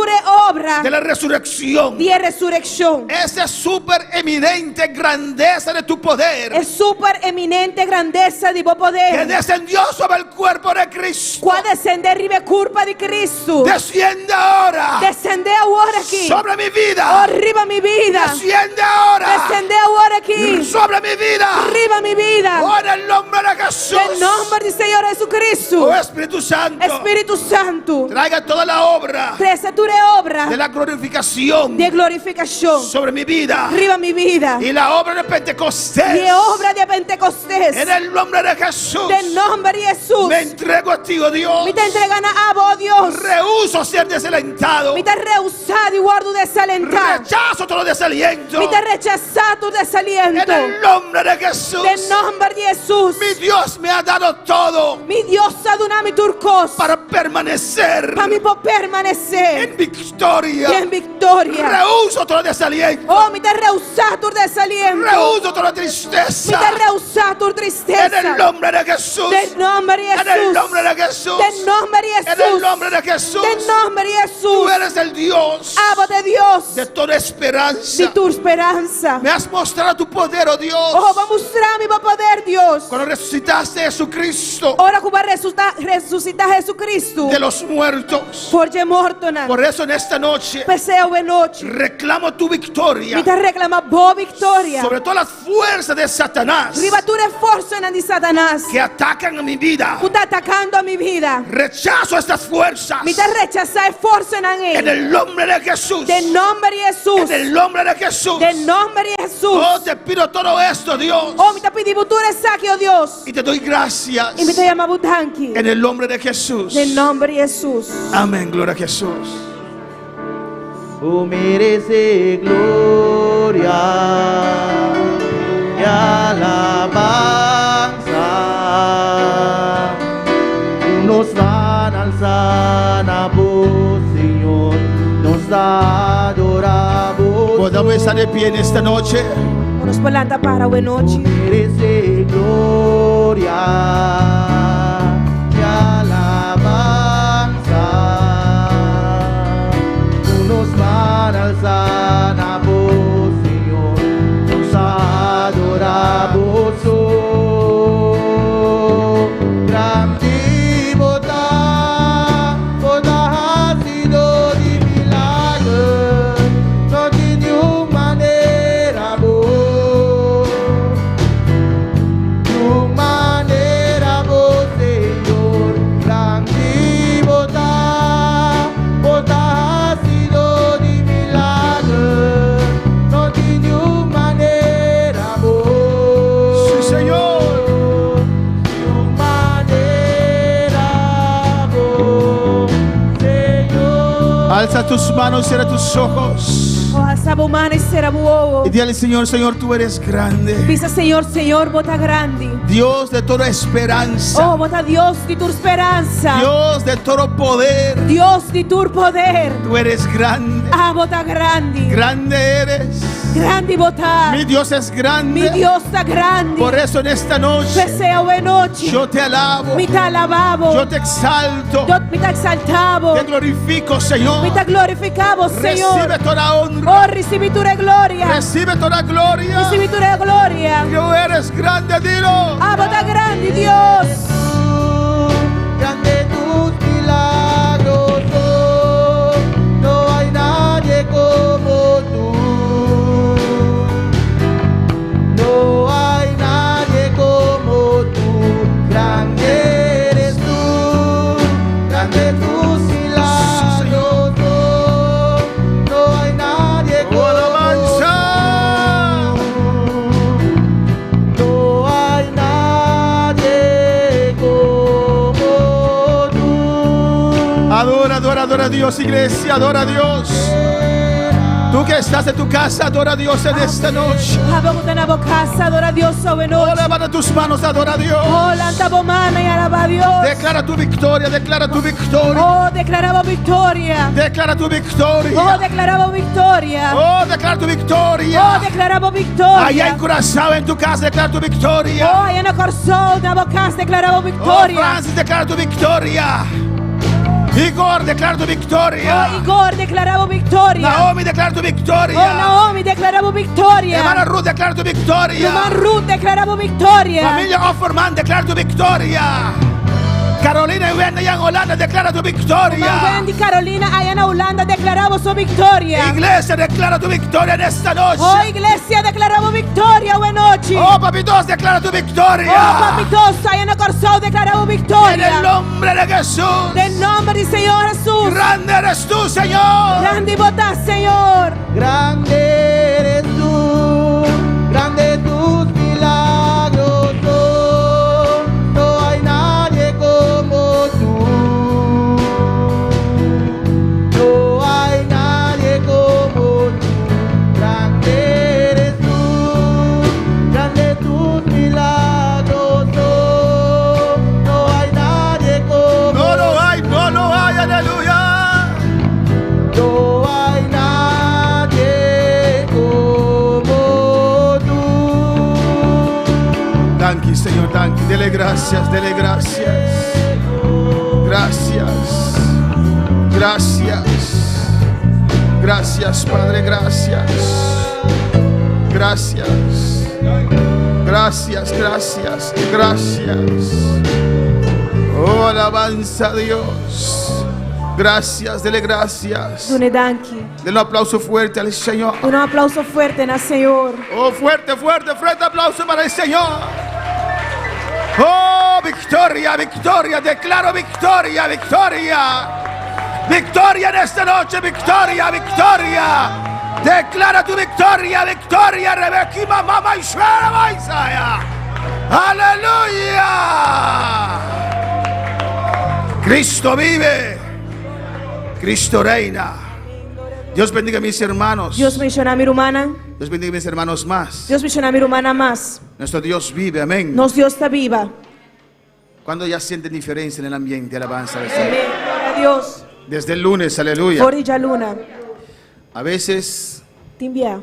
obra de la resurrección. de ressurreição. Esa super eminente grandeza de tu poder É super eminente grandeza de bom que poder. descendió sobre el cuerpo de Cristo. Qua descende ribe curva de Cristo. Desciende ahora Descende agora aqui. sobre mi Oh, vida. arriba mi vida. Desciende ahora Descende agora aqui. sobre mi vida. Arriba mi vida. Oh, en el nombre de Jesús. Em nome do Senhor Jesus Cristo. Oh, Espíritu Santo, Espírito Santo. traiga toda la obra Cresce tu obra de la glorificación de glorificação. sobre mi vida Arriba mi vida. y la obra de Pentecostés. De obra de Pentecostés. En el nombre de Jesús, De nome de Jesus. me entrego a ti, oh Dios. Me está entregando a vos, Dios. Rehuso ser desalentado. Me está rehusado e guardo desalentado. Rechazo todo desaliento. Me está rechazado En desaliento. el nombre de Jesús, De nome de Jesus. mi Dios me ha dado todo Mi Deus ha donado turcos para permanecer para me permanecer en victoria. em vitória. Rehuso todo desaliento. Oh, me está rehusado desaliento. Rehuso toda Me tristeza. está rehusado En el tristeza. nombre de Jesús. De nome de En el Jesus. nombre de Jesús. De nome de En el Jesus. nombre de Jesús. De nome de Tú Jesus. eres el Dios Aba de Deus. de toda esperanza. De tu esperança. Me has mostrado tu poder, oh Dios. Oh, vai mostrar meu poder, Deus. Cuando resucitaste a Jesucristo Ora que vai ressuscitar Jesus Cristo. de los muertos. Por de morto, na. Por eso en esta noche Peseu e noite. reclamo tu victoria Me está reclama boa vitória. sobre todas las fuerzas de Satanás Ribatura força na de Satanás. que atacan a mi vida. Tu está atacando a mi vida. Rechazo estas fuerzas Me está rechazando força na en ele. el nombre de Jesús. De nome de Jesus. En el nombre de Jesús. De nome de Jesus. Oh, te pido todo esto, Dios. Oh, me está pedindo tu saque, oh Deus. Y te doy gracias E me está chamando tanque. en el nombre de Jesús. De nome de Jesus. Amén, gloria a Jesús. Tú merece gloria y alabanza. Tú nos van a alzar a voz, Señor, nos adoramos. Podamos estar de pie en esta noche. Nos planta para hoje noite. Merece gloria y alabanza. Tú nos van a alzar a voz, Señor, nos adoramos. Alza tus manos, cierra tus ojos. Y dile al Señor, Señor, tú eres grande. Dice Señor, Señor, bota grande. Dios de toda esperanza. Oh, bota Dios de tu esperanza. Dios de todo poder. Dios de tu poder. Tú eres grande. Ah, bota grande. Grande eres. Grande botar. Mi Dios es grande. Mi Dios está grande. Por eso en esta noche yo te alabo. Mi te alabamos. Yo te exalto. Mi te exaltamos. Te glorifico, Señor. Mi te glorificamos, Señor. Recibe toda honra. Oh, recibe tu gloria. Recibe toda gloria. Recibe tu gloria. Tú eres grande, dilo. Ah, bota grande, Dios. Grande tus milagros, no hay nadie como tú. No hay nadie como tú. Grande eres tú. Grande tus milagros, no hay nadie como tú. No hay nadie como tú. Adora a Dios, iglesia, adora a Dios. Tú que estás en tu casa, adora a Dios en esta noche. Adora a Dios sobre noche. Levanta tus manos, adora a Dios. Oh, lanta tu mano y alaba a Dios. Declara tu victoria, declara tu victoria. Oh, declaramos victoria. Declara tu victoria. Oh, declaramos victoria. Oh, declara tu victoria. Oh, declaramos victoria. Allá en Curazao, en tu casa, declara tu victoria. Oh, allá en Corazón, en boca, declaramos Oh, victoria. Francis, declara tu victoria. Igor, declara tu victoria. Oh, Igor, declaramos victoria. Naomi, declara tu victoria. Oh, Naomi, declaramos victoria. Hermana Ruth, declara tu victoria. Hermana Ruth, declaramos victoria. Familia Offerman, declara tu victoria. Carolina y Wendy en Holanda, declara tu victoria. Wendy, Carolina, allá en Holanda, declaramos su victoria. Iglesia, declara tu victoria en esta noche. Oh, iglesia, declaramos victoria, buena noche. Oh, papitos, declara tu victoria. Oh, papitos, allá en Corazón, declaramos victoria. En el nombre de Jesús. En el nombre del Señor Jesús. Grande eres tú, Señor. Grande y botas, Señor. Grande eres tú, grande tus milagros son, no hay nadie como tú. No hay nadie como tú. Grande eres tú, grande tus milagros son, no hay nadie como tú. No lo hay, aleluya. No hay nadie como tú. Thank you, Señor, thank you. Dele gracias, dele gracias. Gracias. Gracias. Gracias, Padre, gracias. Gracias. Gracias, gracias, gracias. Oh, alabanza a Dios. Gracias, dele gracias. Denle un aplauso fuerte al Señor. Un aplauso fuerte al Señor. Oh, fuerte, fuerte, fuerte aplauso para el Señor. Oh, victoria, victoria, declaro victoria, victoria. Victoria en esta noche, victoria, victoria. Declara tu victoria, victoria, Rebeca, mamá y suera, Isaiah. Aleluya. Cristo vive. Cristo reina. Dios bendiga a mis hermanos. Dios bendiga a mi hermana. Dios bendiga a mis hermanos más. Dios bendiga a mi hermana más. Nuestro Dios vive, amén. Nuestro Dios está viva. Cuando ya sienten diferencia en el ambiente, alabanza al Señor. Amén. Gloria a Dios. Desde el lunes, aleluya. Orilla luna. A veces Timbia.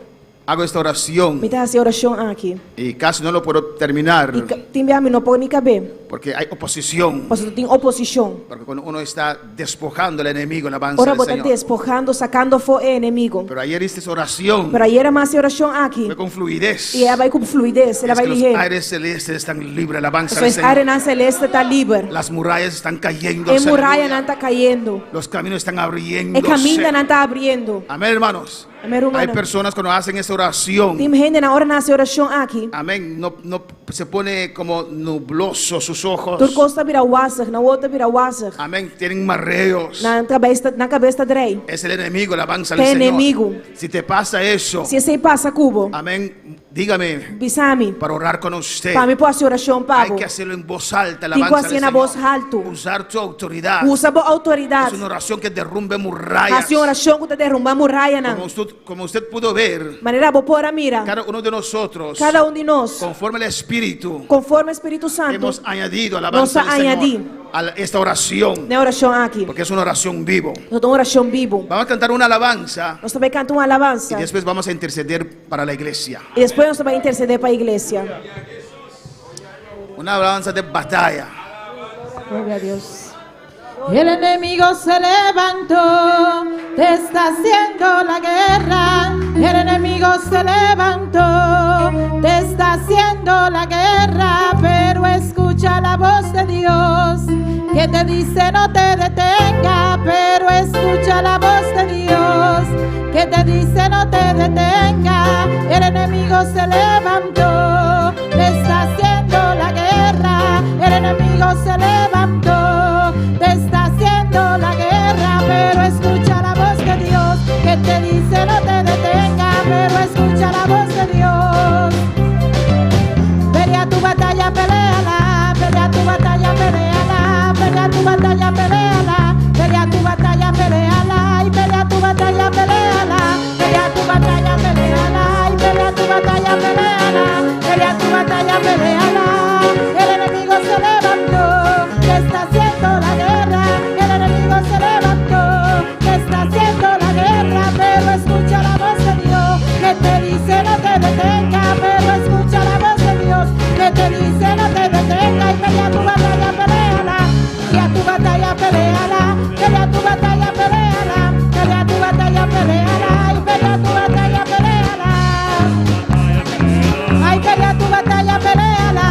hago esta oración Me hace oración aquí. y casi no lo puedo terminar Timbia me no puedo ni caber. porque hay oposición. Porque tengo oposición. Porque cuando uno está despojando al enemigo, alabanza Ahora al botar Señor. despojando, sacando fue enemigo. Pero ayer hice esa oración. Pero ayer más oración aquí. Fue con fluidez. Y ella va con fluidez, ella Es va que los ligera. aires celestes están libres, alabanza al Entonces, Señor. arena celeste está libre. Las murallas están cayendo. En muralla aleluya. no está cayendo. Los caminos están abriendo. El camino no está abriendo. Amén, hermanos. Amén, hermano. Hay personas cuando hacen esa oración. Tem gente na hora nace oração aqui. Amén. No se pone como nubloso sus ojos. Tur costa vira wasser, na outra vira wasser. Amén. Tienen mareos. Na cabeça drei. Es el enemigo, alabanza al Tem Señor. inimigo. Si te pasa eso, Se esse passa cubo. amén, Dígame, Bisami. para orar con usted, Para mim pode oração hay pavo. que hacerlo en voz alta. Tem que alabanza ser al na Señor. voz alto. Usar tu autoridad. Usa a Es autoridade. una oración que derrumbe murallas. Assim oração que te derruba muralha na. Como usted pudo ver, Maneira boa pora mira. cada uno de nosotros, Cada de nós, conforme el Espíritu, conforme o Espírito Santo, hemos añadido alabanza al Señor a esta oración, na oração aqui. porque es una oración vivo. Nós estamos oração vivo. Vamos a cantar una alabanza Nós também cantamos uma alabanza. y después vamos a interceder para la iglesia. E depois nós vamos interceder para a igreja. Una alabanza de batalla. Glória a Deus. El enemigo se levantó, te está haciendo la guerra. El enemigo se levantó, te está haciendo la guerra. Pero escucha la voz de Dios que te dice no te detenga. Pero escucha la voz de Dios que te dice no te detenga. El enemigo se levantó, te está haciendo la guerra. El enemigo se levantó, te está haciendo la guerra, pero escucha la voz de Dios que te dice no te detenga, pero escucha la voz de Dios. Pelea tu batalla, peleala, pelea tu batalla, peleala, pelea tu batalla, peleala, pelea tu batalla, peleala, y pelea tu batalla, peleala, pelea tu batalla, peleala, y pelea tu batalla, peleala, pelea tu batalla, peleala. El enemigo se levantó, te está haciendo la guerra. El enemigo se levantó, te está haciendo la guerra. Pero escucha la voz de Dios que te dice no te detenga. Pero escucha la voz de Dios que te dice no te detenga. Y pelea tu batalla, peleala. Pelea tu batalla, peleala. Pelea tu batalla, peleala. Pelea tu batalla, peleala. Y pelea tu batalla, peleala. Ay, pelea tu batalla, peleala.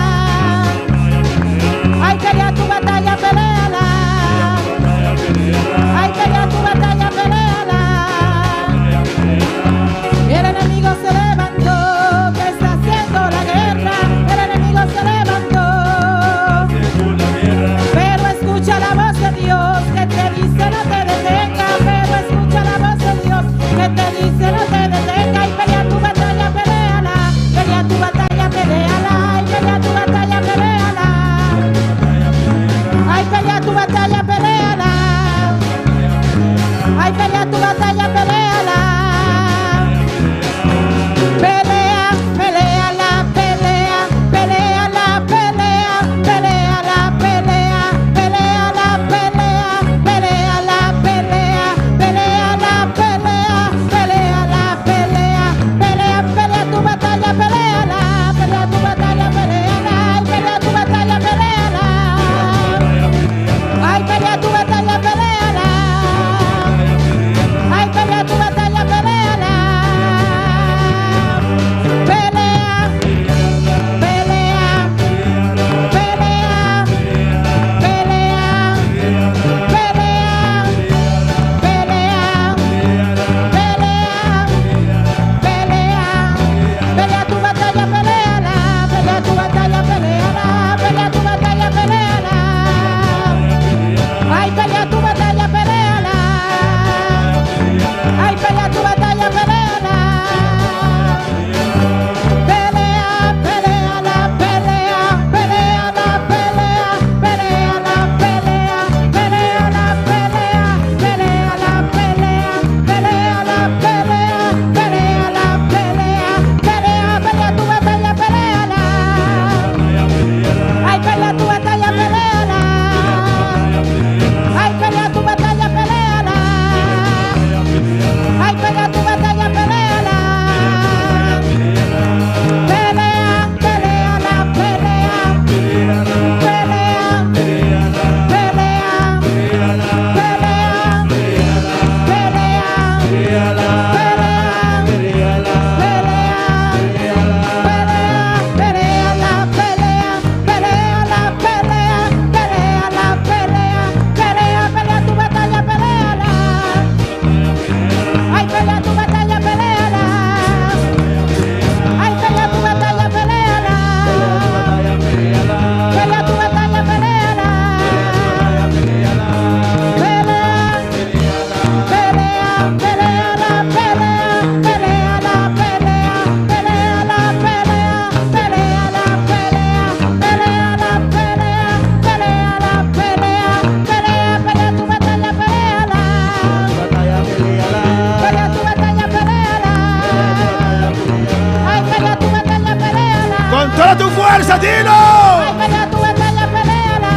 fuerza, dilo. Ay, pelea tu batalla, peleala.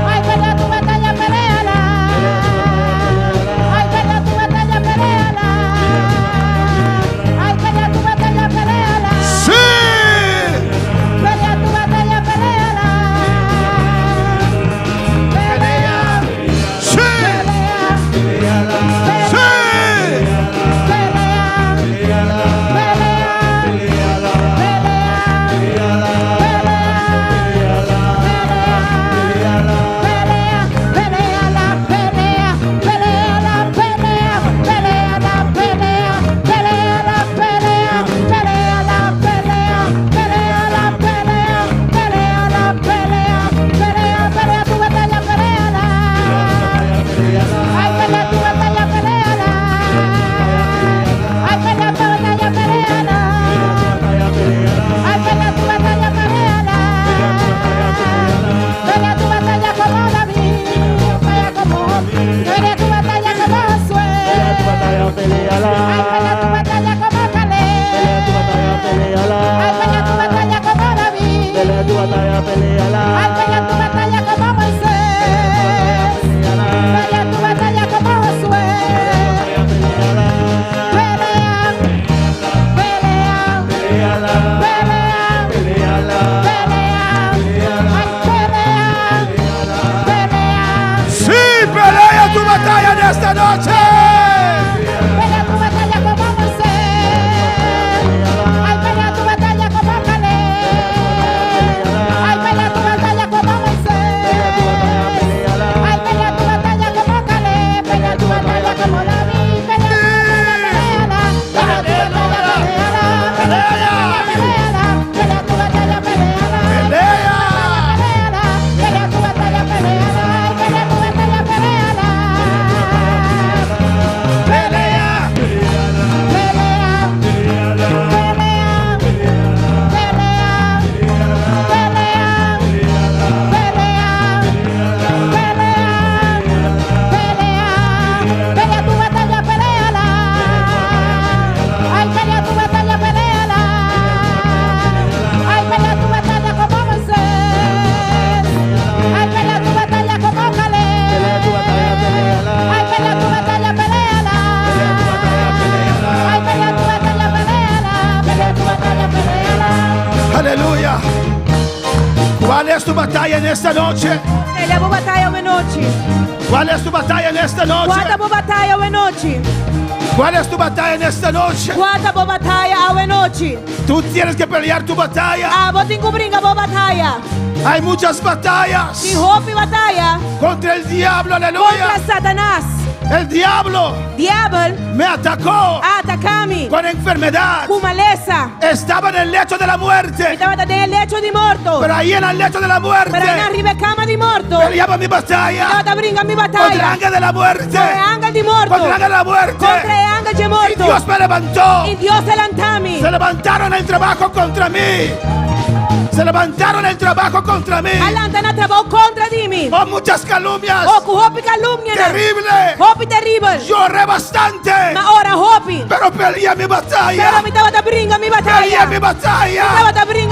Ay, pelea tu batalla, peleala. Ay, pelea tu batalla, peleala. Ay, pelea tu batalla, peleala. Sí. Pelea tu batalla, peleala. Pelea. Sí. Pelea. Sí. Esta noche. Pelea tu batalla como Moisés. Ay, pelea tu batalla como Caleb. Ay, pelea tu batalla como Moisés. Ay, pelea tu batalla como Caleb. Pelea tu batalla como David. Pelea tu batalla, peleala. Pelea tu batalla, peleala. Pelea tu batalla, peleala. Pelea tu batalla, peleala. Aleluya. ¿Cuál es tu batalla en esta noche? ¿Cuál es tu batalla en esta noche? ¿Cuál es tu batalla en esta noche? Tú tienes que pelear tu batalla. Hay muchas batallas contra el diablo, aleluya. El diablo me atacó con enfermedad. Estaba en el lecho de la muerte. Pero ahí en el lecho de la muerte peleaba mi batalla contra el ángel de la muerte. Contra el ángel de la muerte. Y Dios me levantó. Se levantaron el trabajo contra mí. Se levantaron el trabajo contra mí. Oh, muchas calumnias. Terrible. Lloré bastante. Pero peleé mi batalla. Peleé mi batalla. Peleé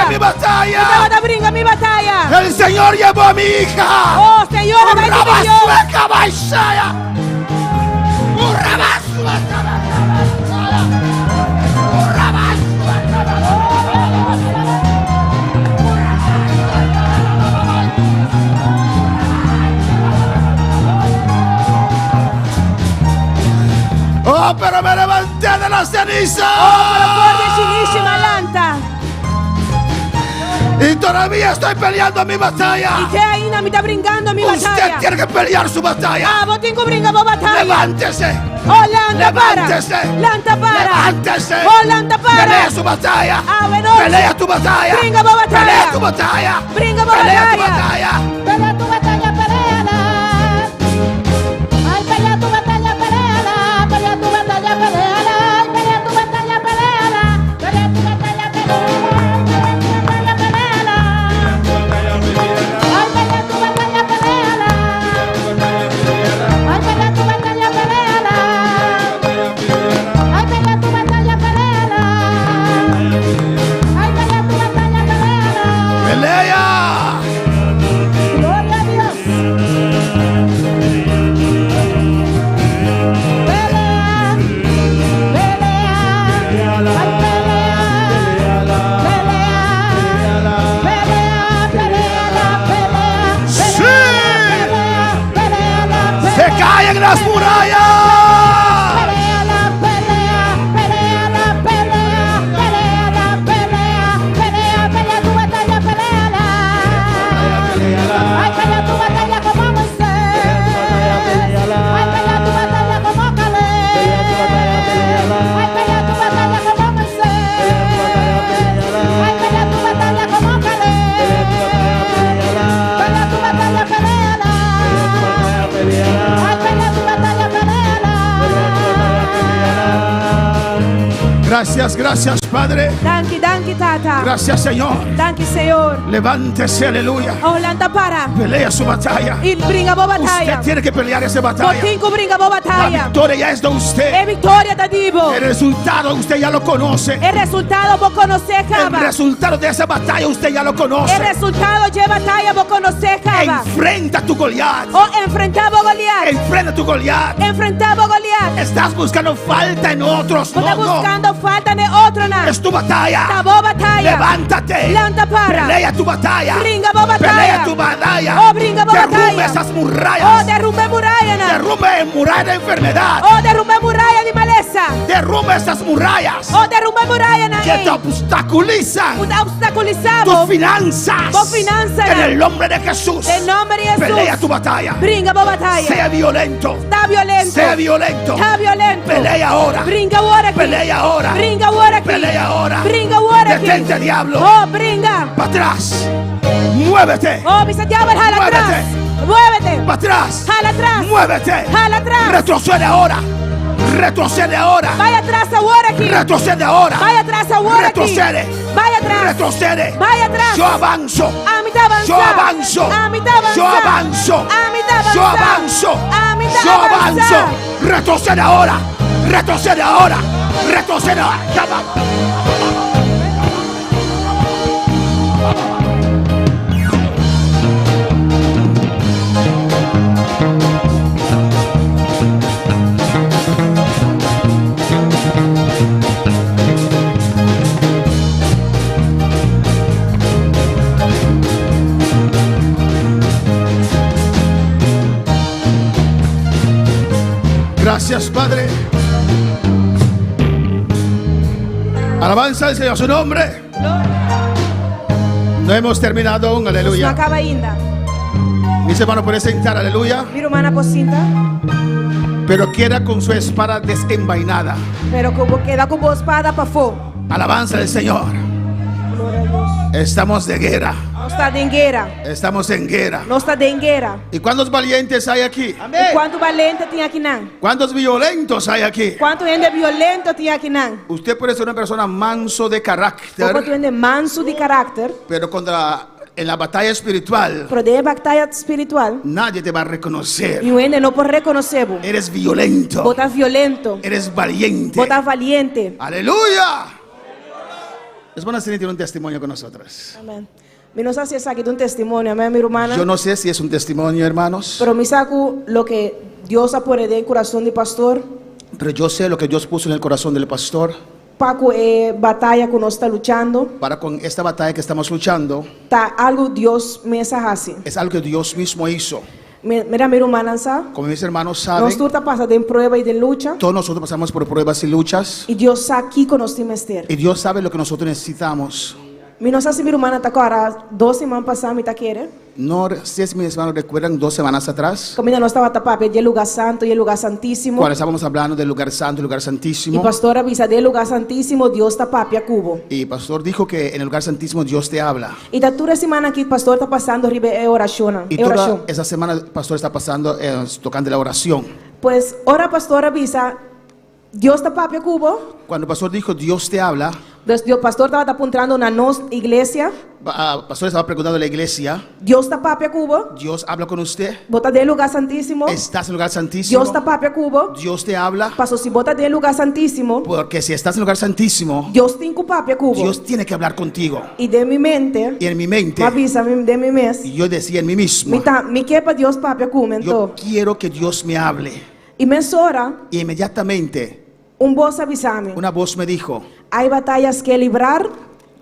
mi batalla. El Señor llevó a mi hija. Oh, Señor, me bendijo. Oh, pero me levanté de las cenizas. Y todavía estoy peleando mi batalla. Usted tiene que pelear su batalla. Levántese. Levántese. Levántese. Pelea su batalla. Pelea tu batalla. Pelea tu batalla. Pelea tu batalla. Pelea tu batalla, peleala. Ay, pelea tu batalla, peleala. Pelea tu batalla, peleala. Ay, pelea tu batalla, peleala. Pelea tu batalla, peleala. Ay, pelea tu batalla, peleala. Ay, pelea tu batalla, peleala. Ay, pelea tu batalla, peleala. Ay, pelea tu batalla, peleala. Ay, pelea Se caen las murallas. Gracias, gracias, Padre. Danke, danke, Tata. Gracias, Señor. Danke, Señor. Levántese, aleluya. Oh, lanta para. Pelea su batalla. Y bringa bo batalla. Usted tiene que pelear esa batalla. Botinco bringa bo La batalla. victoria ya es de usted. Es victoria da Divo. El resultado usted ya lo conoce. El resultado vos conocés, El Java. resultado de esa batalla usted ya lo conoce. El resultado de batalla vos conocés, Java. Enfrenta tu Goliat. Oh, enfrentaba Goliat. Enfrenta tu Goliat. Enfrentaba Goliat. Estás buscando falta en otros. Vos estás buscando falta en otro. Es tu batalla. Tabo batalla. Levántate. Lanta para. Pelea tu batalla. Bringa bo batalla. Pelea tu batalla. Oh, bringa bo Derrumbe batalla. esas murallas. Oh, derrumbe muralla. Derrumbe muralla de enfermedad. Oh, derrumbe muralla de maleza. Derrumbe esas murallas Oh, derrumbe muralla que te obstaculizan obstaculizamos tus finanzas. tus finanzas. En el nombre de Jesús. En nombre de Jesús. Pelea tu batalla. Bringa bo batalla. Sea violento. Está violento. Sea violento. Está violento. Pelea ahora. Bringa ahora aquí. Pelea ahora. Bringa ahora aquí. Pelea ahora. Bringa ahora aquí. Detente, diablo. Oh, bringa. Para atrás. Muévete. Oh, mi diablo, jala Muévete. atrás. Muévete. Para atrás. Jala atrás. Muévete. Jala atrás. Retrocede ahora. Retrocede ahora. Vaya atrás ahora aquí. Retrocede ahora. Vaya atrás ahora aquí. Retrocede. Vaya atrás. Retrocede. Vaya atrás. Yo avanzo. A mitad avanza. Yo avanzo. A mitad avanza. Yo avanzo. A mitad avanza. Yo avanzo. A mitad Yo avanza. avanzo. Retrocede ahora. Retrocede ahora. Retrocede ahora. Ya va. Gracias, Padre. Alabanza al Señor, su nombre. No hemos terminado aún, No aleluya. acaba ainda. Mis hermanos pueden sentar, aleluya. Mi hermana pocinta. Pero queda con su espada desenvainada. Pero como queda con vos espada para fo. Alabanza al Señor. Glória a Deus. Estamos de guerra. No está de guerra. Estamos en guerra. No está de guerra. ¿Y cuántos valientes hay aquí? E quanto valente tem aqui não? ¿Cuántos violentos hay aquí? Quanto gente violento tem aqui não? Usted puede ser una persona manso de Ou quanto carácter, gente manso de carácter. pero en la batalla espiritual Pero de batalha espiritual. nadie te va a reconocer. E o gente não pode reconhecer. Eres violento. Botar violento. Eres valiente. Botar valiente. Aleluya. Les van a tener un testimonio con nosotros. Amém. Me não sei se aqui de um testemunho, amém, minha irmã. Yo no sé si es un testimonio, hermanos, Pero me saco lo que Dios ha puesto en el corazón del pastor. pero yo sé lo que Dios puso en el corazón del pastor Paco batalla que nós está luchando. para con esta batalla que estamos luchando. Tá algo Dios me hace. Es algo que Dios mismo hizo. Mira, mi hermana, ¿sabe? Como mis hermanos saben, Nós está pasando en prueba y de lucha. todos nosotros pasamos por pruebas y luchas. Y Dios está aquí con nosotros mester. Y Dios sabe lo que nosotros necesitamos. Mi no sé si mi hermana está ahora 2 semanas pasadas, me quiere. No sé si mis hermanos recuerdan 2 semanas atrás, Como no estaba tapado, y el lugar santo y el lugar santísimo. cuando estábamos hablando del lugar santo, el lugar Y santísimo. pastor avisa del lugar santísimo, Dios está papi a cubo. Y el pastor dijo que en el lugar santísimo Dios te habla. Y da toda semana aquí, pastor está pasando oración. Y toda esa semana el pastor está pasando tocando la oración. Pues ahora pastor avisa, Dios está papi a cubo. Cuando el pastor dijo Dios te habla, Dios pastor estaba apuntando una iglesia. el pastor estaba preguntando a la iglesia, Dios está papi a cubo. Dios habla con usted. Bota del lugar santísimo. ¿Estás en el lugar santísimo? Dios está papi a cubo. Dios te habla. Pasó si bota del lugar santísimo. Porque si estás en el lugar santísimo, Dios tiene papi a cubo. Dios tiene que hablar contigo. Y de mi mente, Y en mi mente, me avisa de mi mes. y yo decía en mí mismo, Mi quepa Dios papi a cubo. yo quiero que Dios me hable. Y me sora, Y inmediatamente un voz avisame. una voz me dijo, Hay batallas que librar.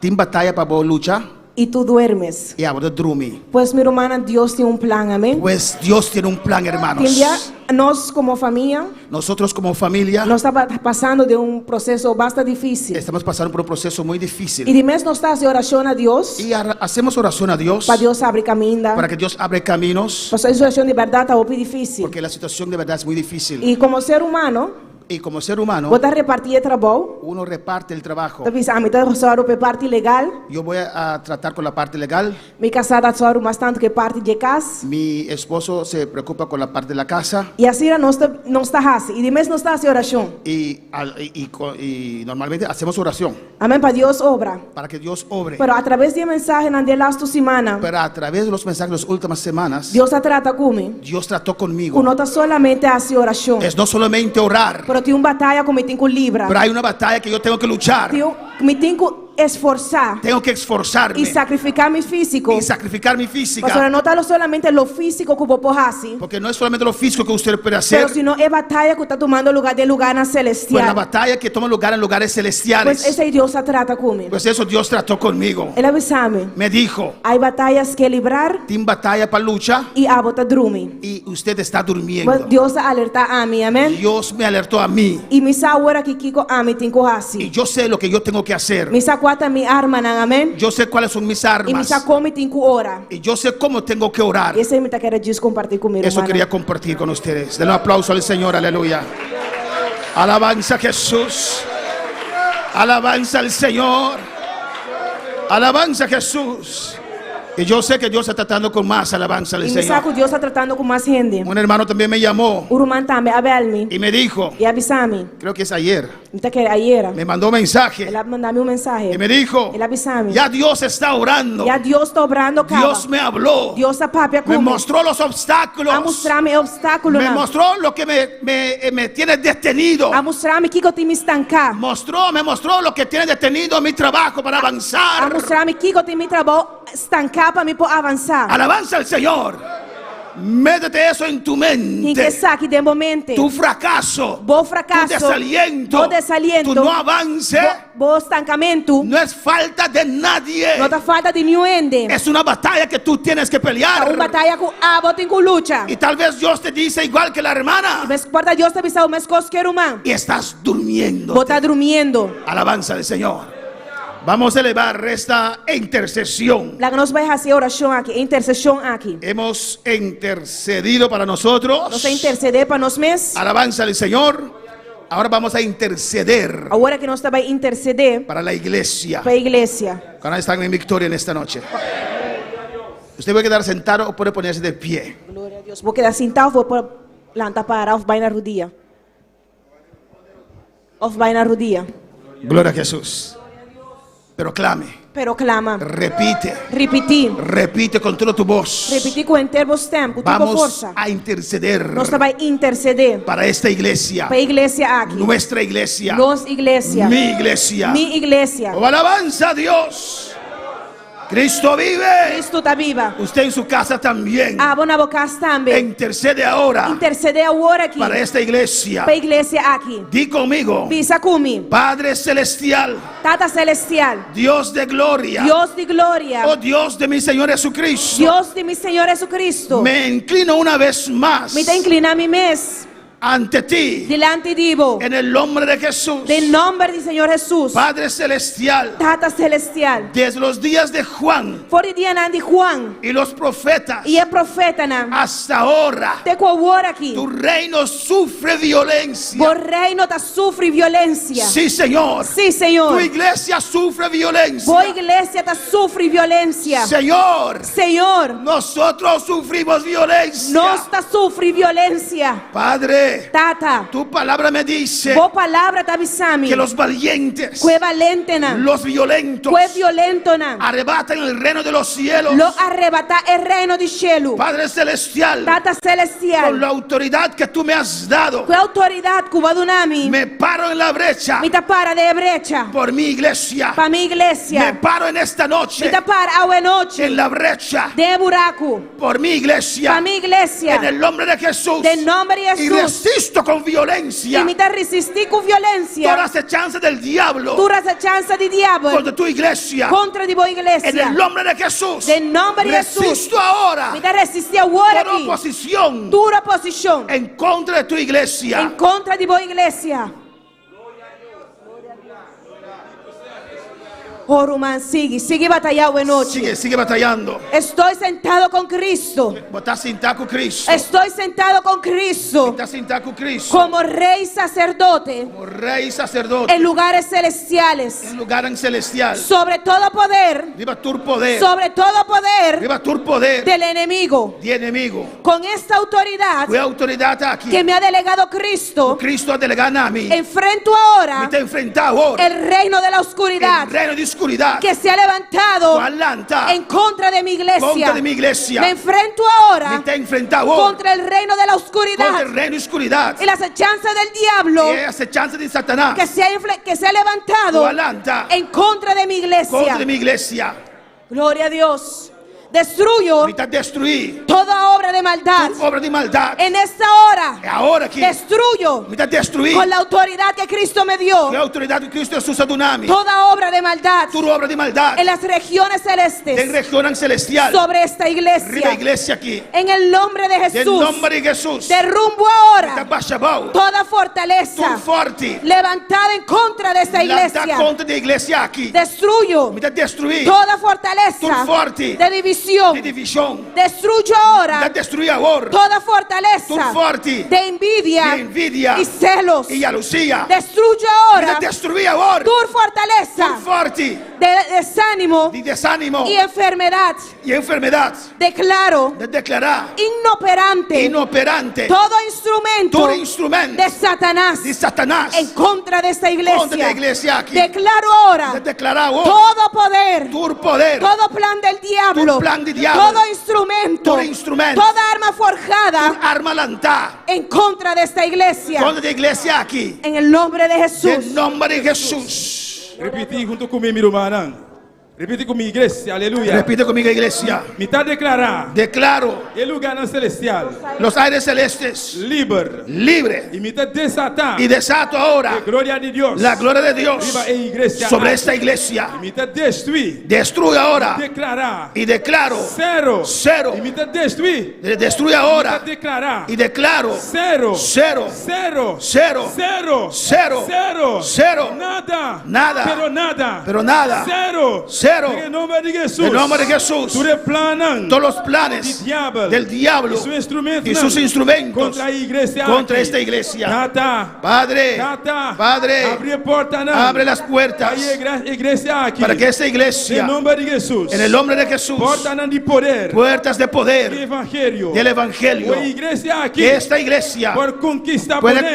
Tem batalha para vos luchar. Y tú duermes. Y ahora dormir. Pues mi hermana, Dios tiene un plan, amén. Pues Dios tiene un plan, hermanos. Nos como familia. Nosotros como familia. Nos está pasando de un proceso bastante difícil. Estamos pasando por un proceso muy difícil. Y dimos nos hace oración a Dios. Y hacemos oración a Dios. Para Dios abrir caminos. Para que Dios abra caminos. Pues la situación de verdad está muy difícil. Porque la situación de verdad es muy difícil. Y como ser humano. Y como ser humano, uno reparte el trabajo. Yo voy a tratar con la parte legal. Mi esposo se preocupa con la parte de la casa. Y así no está así. Y dime no está haciendo oración. Y normalmente hacemos oración. Amén, para Dios obra. Para que Dios obre. Pero a través de mensajes en la semana. Pero a través de los mensajes de las últimas semanas. Dios trata conmigo. Dios trató conmigo. Uno no solamente hace oración. Es no solamente orar. Pero tiene una batalla que me tengo que librar. Pero hay una batalla que yo tengo que luchar. Me tengo que esforzar. Tengo que esforzarme. Y sacrificar mi físico. Y sacrificar mi física. Pero no está solamente lo físico que vos hacer. Porque no es solamente lo físico que usted puede hacer. Pero sino es batalla que está tomando lugar de lugares celestiales. Pues la batalla que toma lugar en lugares celestiales. Pues ese Dios trata conmigo. Pues eso Dios trató conmigo. Él avisame. Me dijo. Hay batallas que librar. Tiene batalla para lucha. Y abota dormir. Y usted está durmiendo. Pues Dios alerta a mí, amén. Dios me alertó a mí. Y mi ahora que kiko a mí tengo así. Y yo sé lo que yo tengo que hacer. Mi cuata mi arma, amén. Yo sé cuáles son mis armas. Y mi como tengo orar. Y yo sé cómo tengo que orar. Y ese me quería compartir conmigo. Eso quería compartir con ustedes. Den un aplauso al Señor, aleluya. Alabanza a Jesús. Alabanza al Señor. Alabanza a Jesús. Y yo sé que Dios está tratando con más alabanza al Señor. Dios está tratando con más gente. Un hermano también me llamó. Y me dijo. Y avisame. Creo que es ayer. Me mandó un mensaje. Un mensaje. Y me dijo. Ya Dios está orando. Ya Dios está obrando. Dios me habló. Me mostró los obstáculos. Me mostró lo que me tiene detenido. Me mostró lo que tiene detenido mi trabajo para avanzar. Alabanza al Señor. Métete eso en tu mente. Tu fracaso, tu desaliento, tu no avance, no es falta de nadie. Es una batalla que tú tienes que pelear. Y tal vez Dios te dice igual que la hermana. Y estás durmiendo. Alabanza al Señor. Vamos a elevar esta intercesión. Hemos intercedido para nosotros. Alabanza al Señor. Ahora vamos a interceder. Para la iglesia. Cuando están en victoria en esta noche. Usted puede quedar sentado o puede ponerse de pie. Gloria a Dios. Vou quedar sentado, vou levantar para vai na rodilha. Vai na rodilha. Gloria a Jesús. Pero clama. Repite con toda tu voz. Vamos a interceder. Para esta iglesia. Nuestra iglesia. Mi iglesia. Oh, alabanza a Dios. Cristo vive. Usted en su casa también. Intercede ahora. Para esta iglesia. Di conmigo. Padre celestial. Dios de gloria. Oh Dios de mi Señor Jesucristo. Me inclino una vez más. Ante ti. Delante di voi. En el nombre de Jesús. Del nombre del Señor Jesús. Padre celestial. Tata celestial. Desde los días de Juan. Y los profetas. Hasta ahora. Tu reino sufre violencia. Sí, Señor. Tu iglesia sufre violencia. Señor. Nosotros sufrimos violencia. Padre. Tata, tu palabra me dice que los valientes, los violentos, arrebatan el reino de los cielos. Padre celestial, Tata celestial, con la autoridad que tú me has dado, me paro en la brecha por mi iglesia. Me paro en esta noche en la brecha por mi iglesia. En el nombre de Jesús. Y resisto con violencia. E mi te resistì con violenza. Todas las acechanzas del diablo. Todas las acechanzas di diavolo. Contra tu iglesia. Contra di voi iglesia. En el nombre de Jesús. Nel nome di Gesù. Resisto ahora. Mi te resisti ahora Toda aquí. oposición. Toda oposición. En contra de tu iglesia. En contra di voi iglesia. Oh, Román, sigue batallando en noche. Sigue batallando. Estoy sentado con Cristo. Estás sentado con Cristo. Estoy sentado con Cristo. Estás sentado con Cristo. Como rey sacerdote. Como rey sacerdote. En lugares celestiales. En lugares celestiales. Sobre todo poder. Viva tu poder. Sobre todo poder. Viva tu poder. Del enemigo. De enemigo. Con esta autoridad. Fue autoridad aquí. Que me ha delegado Cristo. Cristo ha delegado a mí. Enfrento ahora. Me te enfrenta ahora. El reino de la oscuridad. El reino de oscuridad. Que se ha levantado en contra de mi iglesia. Contra de mi iglesia. Me enfrento ahora. Me te enfrenta ahora. Contra el reino de la oscuridad. Contra el reino de oscuridad. Y las acechanzas del diablo. Y las acechanzas de Satanás. Que se ha levantado en contra de mi iglesia. Contra de mi iglesia. Gloria a Dios. Destruyo toda obra de maldad. Obra de maldad. En esta hora. Ahora aquí. Destruyo. Con la autoridad que Cristo me dio. La autoridad que Cristo Jesús ha dado a mí. Toda obra de maldad. Toda obra de maldad. En las regiones celestes. En regiones celestiales. Sobre esta iglesia. Arriba iglesia aquí. En el nombre de Jesús. En nombre de Jesús. Derrumbo ahora. Toda fortaleza. Levantada en contra de esta iglesia. Contra de iglesia aquí. Destruyo. Toda fortaleza. De división. Destruyo ahora toda fortaleza de envidia y celos. Destruyo ahora tu fortaleza de desánimo y enfermedad. Declaro inoperante todo instrumento de Satanás en contra de esta iglesia. Declaro ahora todo poder, todo plan del diablo. Todo instrumento, toda arma forjada en contra de esta iglesia. Aquí. En el nombre de Jesús. En nombre de Jesús. Repite junto conmigo, mi hermana. Repite conmigo, iglesia, aleluya. Repite conmigo, iglesia. Declaro el lugar celestial, los aires celestes libre. Y desato ahora la gloria de Dios sobre esta iglesia. Destruye ahora y declaro cero. Destruye ahora y declaro cero. Nada. Pero nada. Cero. En el nombre de Jesús. Todos los planes del diablo y sus instrumentos contra esta iglesia. Padre, abre las puertas para que esta iglesia, en el nombre de Jesús, puertas de poder del evangelio, que esta iglesia pueda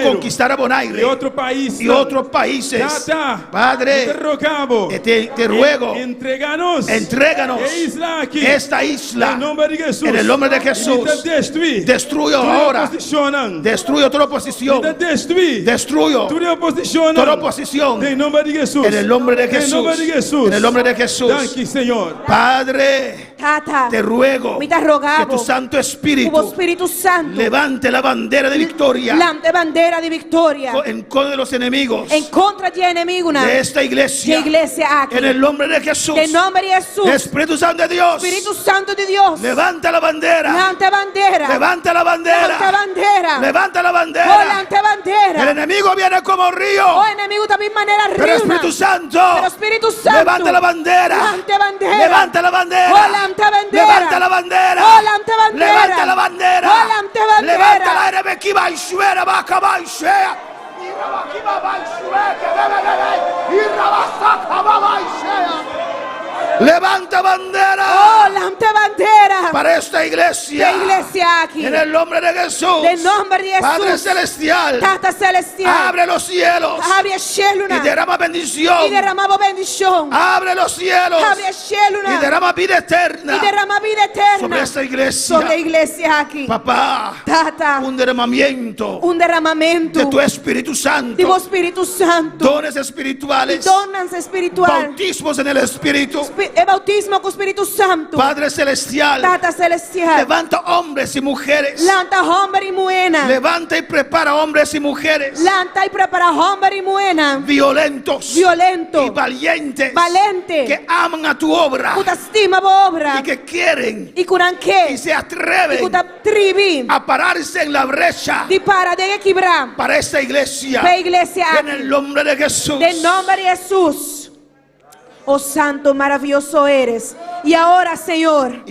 conquistar a Bonaire y otros países. Padre, te ruego, entréganos esta isla en el nombre de Jesús. Destruyo ahora. Destruyo toda oposición. Destruyo toda oposición en el nombre de Jesús. En el nombre de Jesús. Padre, te ruego que tu Santo Espíritu levante la bandera de victoria en contra de los enemigos de esta iglesia. En el nombre de Jesús. Espíritu Santo de Dios. Levanta la bandera. Levanta la bandera. El enemigo viene como río. Pero Espíritu Santo, levanta la bandera. Levanta la bandera. Levanta la bandera. Levanta la bandera. Levanta la Rebequiba y Suera, Bacaba y Shea. Levanta bandera. Levanta bandera para esta iglesia. Aquí. En el nombre de Jesús. Padre celestial. Abre los cielos. Y derrama bendición. Abre los cielos. Y derrama vida eterna. Sobre esta iglesia. Aquí. Papá. Un derramamiento. De tu Espíritu Santo. Dones espirituales. Bautismos en el Espíritu. Bautismo con Espíritu Santo. Padre celestial. Levanta celestial. Levanta hombres y mujeres. Levanta hombre y mujer. Levanta y prepara hombres y mujeres. Levanta y prepara hombre y mujer. Violentos. Violento. Y valientes. Valente. Que aman a tu obra. Estima obra. Y que quieren. Y Y se atreven. A pararse en la brecha. Para esta iglesia. En el nombre de Jesús. En nombre de Jesús. Oh santo, maravilloso eres. Y ahora, Señor.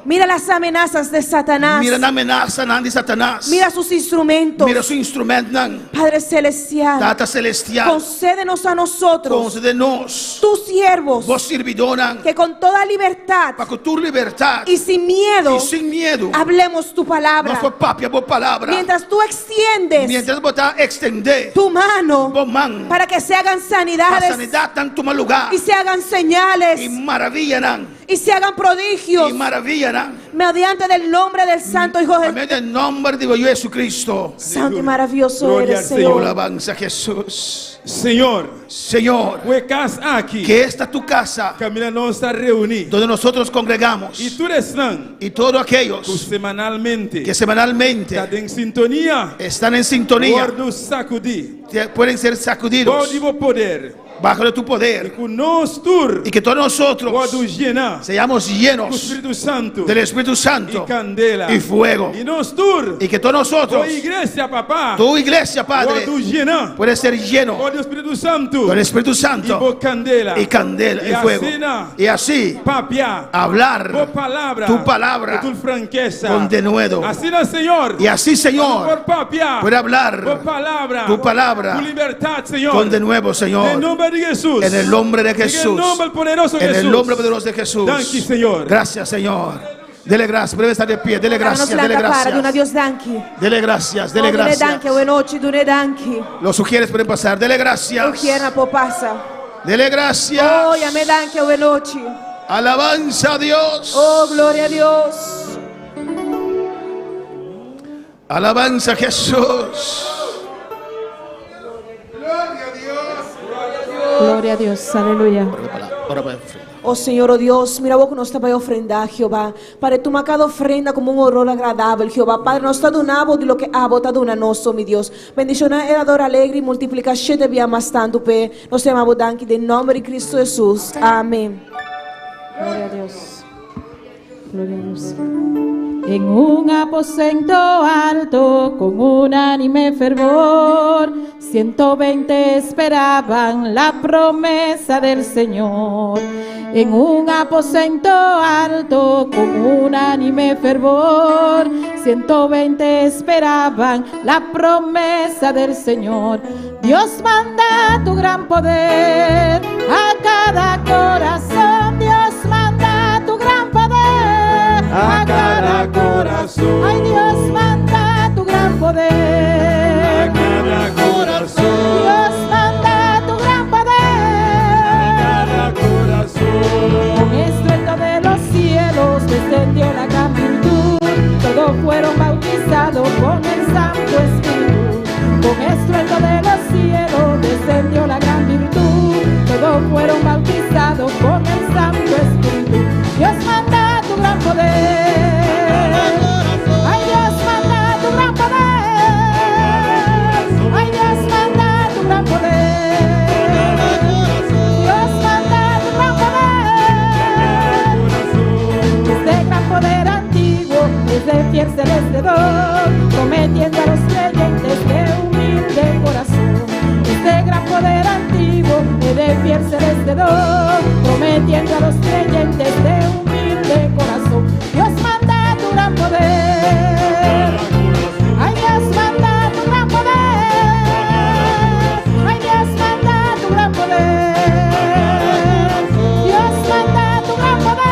Mira las amenazas de Satanás. Mira la amenaza de Satanás. Mira sus instrumentos. Mira su instrumento. Padre celestial. Tata celestial. Concédenos a nosotros. Concédenos. Tus siervos. Vos servidora. Que con toda libertad. Y sin miedo. Hablemos tu palabra. Mientras tú extiendes. Tu mano. Para que se hagan sanidades. Y se hagan señales. Y se hagan prodigios. Mediante del nombre del Santo Hijo de Jesucristo. Santo y maravilloso eres, Señor. Alabanza a Jesús. Señor, aquí, que esta tu casa donde nosotros congregamos, y todos aquellos que semanalmente están en sintonía pueden ser sacudidos bajo de tu poder, y que todos nosotros seamos llenos del Espíritu Santo y fuego, y que todos nosotros, tu iglesia, Padre, puede ser lleno del Espíritu Santo y candela y fuego, y así hablar tu palabra con denuedo, y así, Señor, puede hablar tu palabra con denuedo, Señor. En el nombre de Jesús. En el nombre poderoso de Jesús. Gracias, Señor. Dele gracias. Puede estar de pie. Dele gracias. Dele gracias. Dele gracias. Dele gracias. Los sugieres pueden pasar. Dele gracias. Dele gracias. Alabanza a Dios. Oh, gloria a Dios. Alabanza a Jesús. Gloria a Dios, aleluya. Oh Señor, oh Dios, mira vos que nos está para ofrendar, Jehová. Padre, tu cada ofrenda como un olor agradable, Jehová. Padre, nos está donado de lo que ha botado una noso, mi Dios. Bendición a Erador alegre y multiplicación de via más tanto, pe. Nos llamamos danki de nombre de Cristo Jesús. Amén. Gloria a Dios. Gloria a Dios. En un aposento alto, con unánime fervor, 120 esperaban la promesa del Señor. En un aposento alto, con unánime fervor, 120 esperaban la promesa del Señor. Dios manda tu gran poder a cada corazón. Dios manda tu gran poder a cada corazón. Ay, Dios manda tu gran poder a cada corazón. Dios manda tu gran poder a cada corazón. Con estruendo de los cielos descendió la gran virtud. Todos fueron bautizados con el Santo Espíritu. Con estruendo de los cielos descendió la gran virtud. Todos fueron bautizados con el Santo Espíritu. Dios manda tu gran poder. Ay, Dios manda tu gran poder. Ay, Dios manda tu gran poder. Dios manda tu gran poder. Este gran poder antiguo es de fiel celeste don, prometiendo a los creyentes de humilde corazón. Este gran poder antiguo es de fiel celeste don, prometiendo a los creyentes de humilde corazón. Dios manda tu gran poder. Ay, Dios manda tu gran poder. Ay, Dios manda tu gran poder. Dios manda tu gran poder.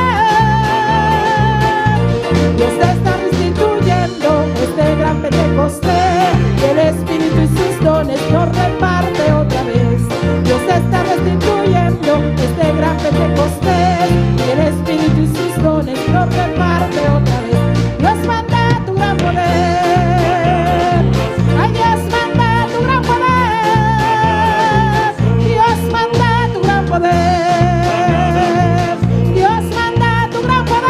Dios te está restituyendo este gran Pentecostés, y el Espíritu y sus dones nos reparte otra vez. Dios te está restituyendo este gran Pentecostés, y el Espíritu y sus dones nos reparte otra vez. Dios manda tu gran poder. Ay, Dios manda tu gran poder. Dios manda tu gran poder. Dios manda tu gran poder.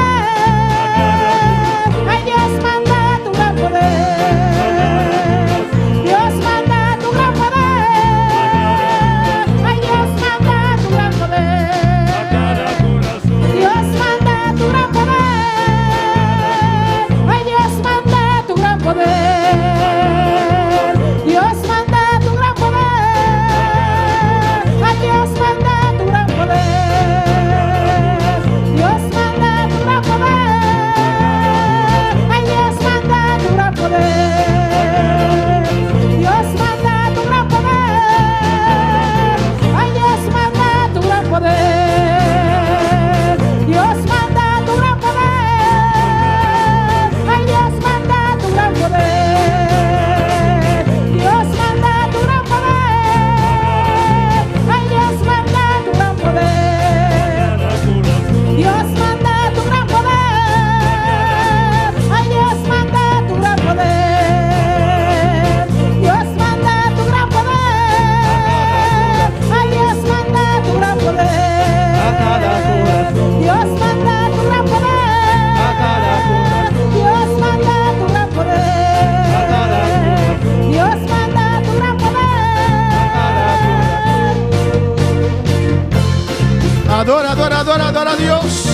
Adora, adora, adora, adora a Dios.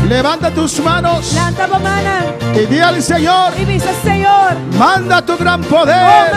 Levanta tus manos y di al Señor, manda tu gran poder.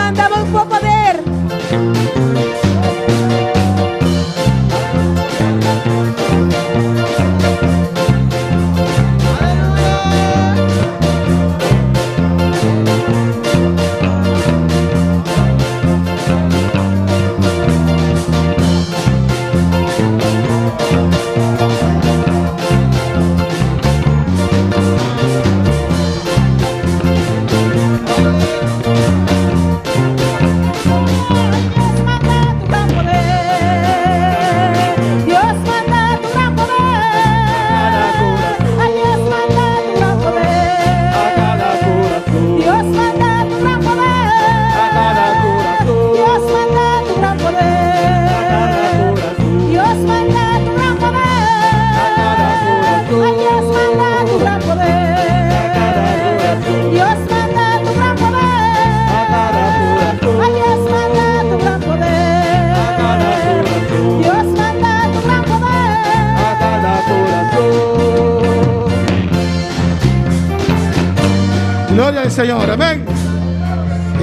Gloria al Señor, amén.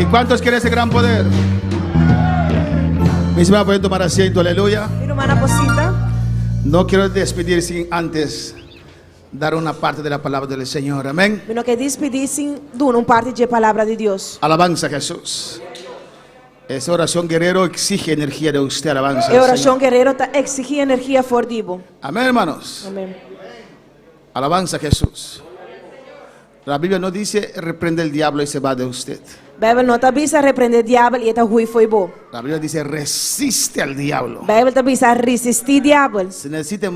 ¿Y cuántos quieren ese gran poder? Mis hermanos, pueden tomar asiento, aleluya. No quiero despedir sin antes dar una parte de la palabra del Señor, amén. Eu não quero despedir sem dar uma parte de palavra de Deus. Alabanza a Jesús. Esa oración guerrero exige energía de usted, alabanza. A oração guerreiro exige energia fordivo. Amén, hermanos. Amém. Alabanza a Jesús. La Biblia no dice reprende el diablo y se va de usted. Bíblia não está bisa repreender o diabo e está ruim foi bom. La Biblia dice resiste al diablo. Bíblia está bisa resistir o diabo. Se necesita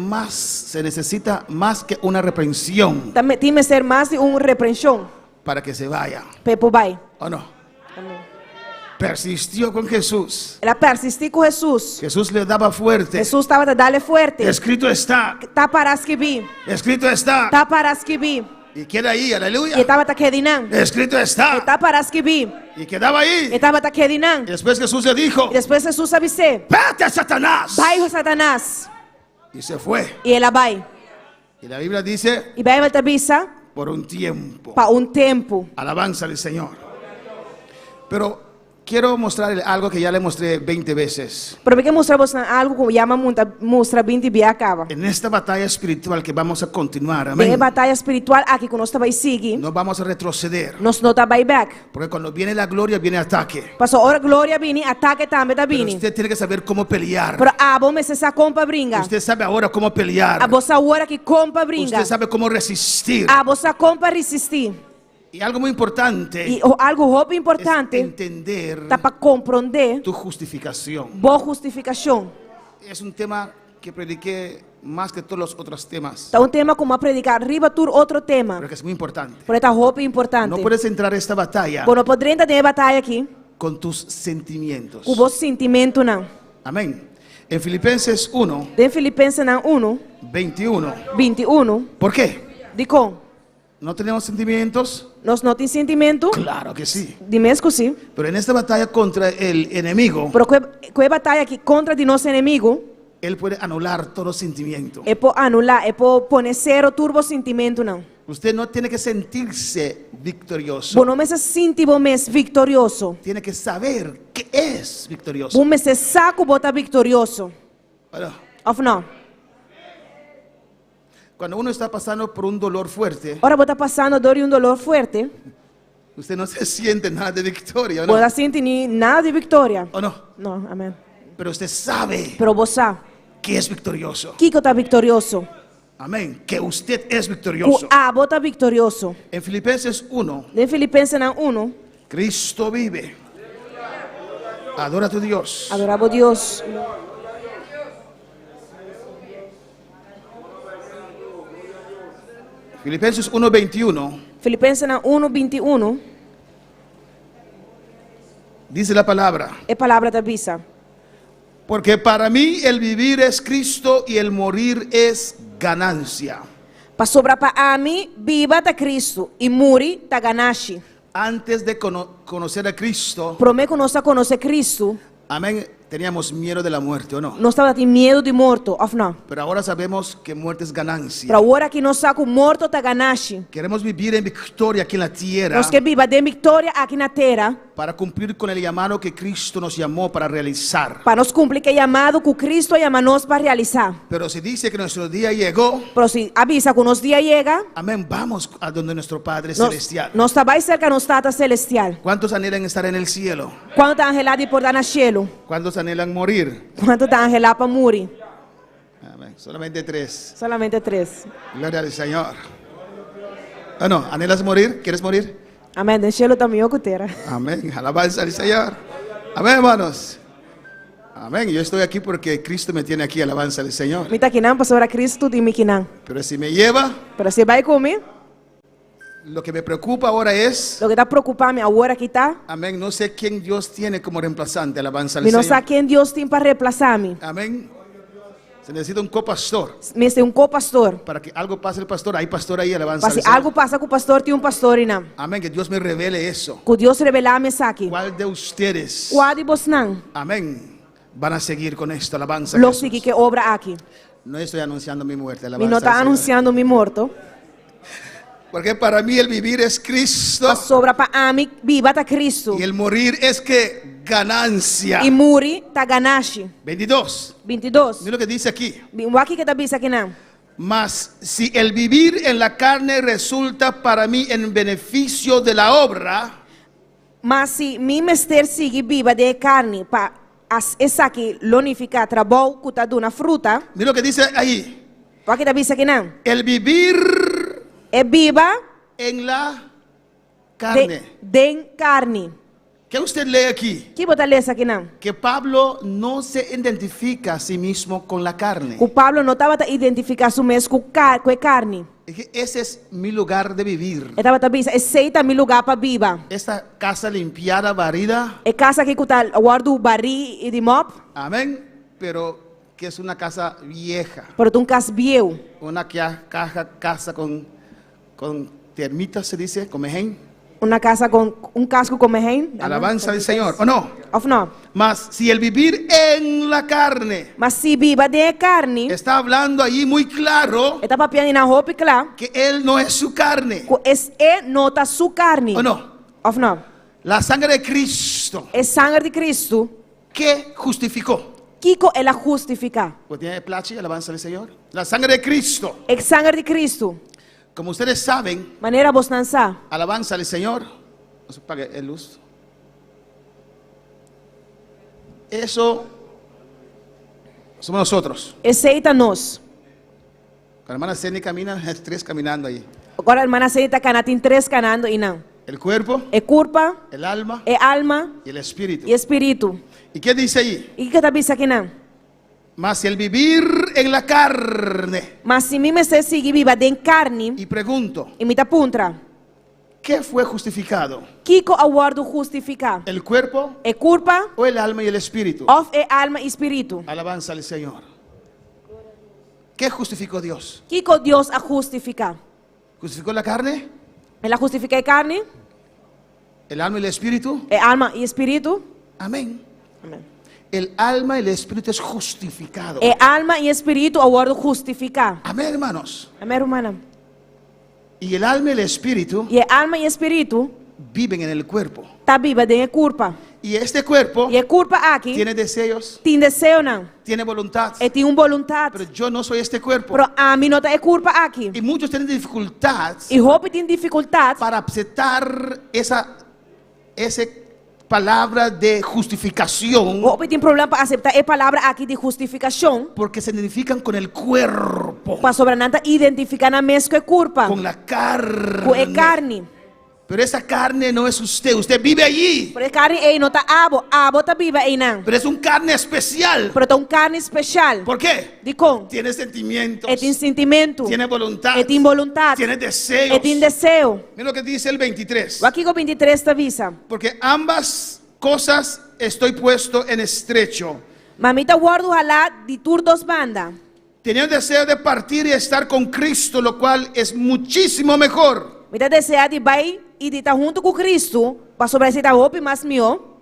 más que una reprensión. Também tem que ser mais de uma repreensão. Para que se vaya. Pepo vai. ¿O no? Amém. Persistió con Jesús. Ela persistiu com Jesus. Jesús le daba fuerte. Jesus estava a dar-lhe forte. Escrito está. Tá para escrever. Escrito está. Tá para escrever. Y queda ahí, aleluya. E estava quedando. Escrito está. Tá para escrever. Y quedaba ahí. E estava quedando. Y después Jesús le dijo. E depois Jesus avisou. Vete, Satanás. Vai, Satanás. Y se fue. E ela vai. Y la Biblia dice. E Bíblia está bisa. Por un tiempo. Para um tempo. Alabanza al Señor. Pero quiero mostrarle algo que ya le mostré 20 veces. Pero me quiero mostrar algo que llama mostrar 20 vezes acaba. En esta batalla espiritual que vamos a continuar, amén. En batalla espiritual aquí que nós vai seguir. No vamos a retroceder. Nós não tá vai back. Porque cuando viene la gloria viene ataque. Pasó ahora gloria viene, ataque também tá vindo. Usted tiene que saber cómo pelear. Pero bom é essa compa brinca. Usted sabe ahora cómo pelear. A você agora que compa brinca. Usted sabe cómo resistir. A você compa resistir. Y algo muy importante. Y algo muito importante. Es entender. Tá para compreender. Tu justificación. Boa justificação. Es un tema que prediqué más que todos los otros temas. Tá tema como a predicar arriba tur outro tema. Porque es muy importante. Porque tá muito importante. No puedes entrar a esta batalla. Bueno, podría entrar en batalla aquí. Con tus sentimientos. Com vos sentimento não. Amén. En Filipenses 1. En Filipenses 1. 21. 21. ¿Por qué? Dico. ¿No tenemos sentimientos? ¿Nos no tienes sentimiento? Claro que sí. Dime que sí. Pero en esta batalla contra el enemigo, pero que batalla aquí contra de nuestro enemigo, él puede anular todo sentimiento. Él puede anular, él puede poner cero turbo sentimiento no. Usted no tiene que sentirse victorioso. Vos no me se siente vos victorioso. Tiene que saber que es victorioso. Vos me se saco vos está victorioso. Bueno. Of no. Cuando uno está pasando por un dolor fuerte, ahora vos está pasando por un dolor fuerte, usted no se siente nada de victoria, ¿no? Vos no siente ni nada de victoria. ¿O no? No, amén. Pero usted sabe. Pero vos sabe que es victorioso. Kiko está victorioso. Amén. Que usted es victorioso. Vos está victorioso. En Filipenses 1. En Filipenses 1. Cristo vive. Adora a tu Dios. Adoraba a Dios. Filipenses 1:21. Filipenses 1:21. Dice la palabra. Es palabra de visa. Porque para mí el vivir es Cristo y el morir es ganancia. Para a mí viva de Cristo y morir de ganancia. Antes de conocer a Cristo. Promé conocer Cristo. Amén. Teníamos miedo de la muerte, ¿o no? Nós estava tendo medo de morto, ou não? Pero ahora sabemos que muerte es ganancia. Para agora que nós saco morto tá ganache. Queremos vivir en victoria aquí en la tierra. Nós que viva de vitória aqui na terra. Para cumplir con el llamado que Cristo nos llamó para realizar. Para nós cumprir que chamado que Cristo chama nós para realizar. Pero si dice que nuestro día llegó, pero si avisa que nosso dia chega, amén, vamos a donde nuestro Padre Celestial. Nós está mais cerca nosso Tata Celestial. ¿Cuántos anhelan estar en el cielo? Quantos estão angelados por dar no cielo? ¿Cuántos anhelan morir? Quantos estão angelados para morir? Amén. Solamente 3. Solamente 3. Gloria al Señor. ¿O no? ¿Anhelas morir? ¿Quieres morir? Amém. No cielo também eu cutera. Amén. Alabanza al Señor. Amén, hermanos. Amén. Yo estoy aquí porque Cristo me tiene aquí. Alabanza al Señor. Me está aqui não, pastor Cristo de mim aqui não. Pero si me lleva, pero se vai comigo, lo que me preocupa ahora es, lo que está preocupando agora aqui está, amén, no sé quién Dios tiene como reemplazante. Alabanza al Señor. Señor. Não sei quem Deus tem para reemplazar-me. Amén. Se necesita un copastor. Me necessita um co-pastor. Para que algo pase el pastor, hay pastor ahí, alabanza al Señor. Si algo pasa con el pastor, tiene un pastor y não. Amén, que Dios me revele eso. Que Dios revele-me isso aqui. ¿Cuál de ustedes? Qual de vós não? Amén. Van a seguir con esto, alabanza. Lo sigue que obra aqui. No estoy anunciando mi muerte, alabanza. Me não está anunciando mi morto. Porque para mí el vivir es Cristo. Para sobra para mim viva está Cristo. Y el morir es que ganancia. Y morir está ganache. 22. Mira lo que dice aquí. Aqui que está dice aqui não. Mas si el vivir en la carne resulta para mí en beneficio de la obra. Mas si mi mester sigue viva de carne para essa aqui lonificar trabalho que está dando fruta. Mira lo que dice ahí. Aqui está dice aqui não. El vivir é viva en la carne. De carne. ¿Qué usted lee aquí? Que você lê aqui não? Que Pablo no se identifica a sí mismo con la carne. Que Pablo não estava identificar a si mesmo com a carne. Ese es mi lugar de vivir. Estava dizendo, esse é meu lugar para viver. Esta casa limpiada, barrida. É casa que está guardo barri e de mop. Amén. Pero que es una casa vieja. Pero un casa viejo. Una casa con termitas, se dice, con mején. Una casa con un casco con mején. Alabanza al Señor, ¿o no? ¿O no? Mas si el vivir en la carne. Mas si viva de carne. Está hablando allí muy claro. Está papiando na roupa claro. Que él no es su carne. Es no está su carne. ¿O no? ¿O no? La sangre de Cristo. Es sangre de Cristo. ¿Qué justificó? Kiko es la justifica. Pues tiene plachi, alabanza al Señor. La sangre de Cristo. Es sangre de Cristo. Como ustedes saben, manera vos não sabe. Alabanza al Señor. No se pague el luz. Eso somos nosotros. Aceita nós. Cuando la hermana Ceni camina, es 3 caminando ahí. Agora a hermana Ceni está tem 3 caminando e não. El cuerpo, el alma y el espíritu. Y espíritu. ¿Y qué dice ahí? ¿Y qué dice aquí no? Mas si el vivir en la carne. Mas si mi me se sigue viva de carne. Y pregunto. Y me puntra. ¿Qué fue justificado? Kiko aguardo justificar. ¿El cuerpo? ¿El culpa? ¿O el alma y el espíritu? Of el alma y espíritu. Alabanza al Señor. ¿Qué justificó Dios? Kiko Dios a justificar. ¿Justificó la carne? ¿La justifica de carne? ¿El alma y el espíritu? El alma y espíritu. Amén. Amén. El alma y el espíritu es justificado. El alma y espíritu aguardo justificar. Amén, hermanos. Amén, hermana. Y el alma y el espíritu. Y el alma y espíritu viven en el cuerpo. Está viva en el cuerpo. Y este cuerpo. Y el cuerpo aquí. Tiene deseos. Tiene deseo no. Tiene voluntad. Tiene una voluntad. Pero yo no soy este cuerpo. Pero a mí no está el cuerpo aquí. Y muchos tienen dificultad. Y Hope tiene dificultad. Para aceptar esa palabra de justificación. Hope tiene problema para aceptar esa palabra aquí de justificación. Porque se identifican con el cuerpo. Para sobrananta identificar a mesmo el cuerpo. Con la carne. Con el carne. Pero esa carne no es usted vive allí. Pero esa carne no está abo está viva ahí no. Pero es un carne especial. Pero es un carne especial. ¿Por qué? Dico. Tiene sentimientos. Tiene sentimiento. Tiene voluntad. Tiene voluntad. Tiene deseos. Tiene deseo. Mira lo que dice el 23. Aquí con 23 está visa. Porque ambas cosas estoy puesto en estrecho. Mamita guardo ojalá de tur dos bandas. Tenía el deseo de partir y estar con Cristo, lo cual es muchísimo mejor. Mira desea de ir y de estar junto con Cristo para sobresalir a hope más mío.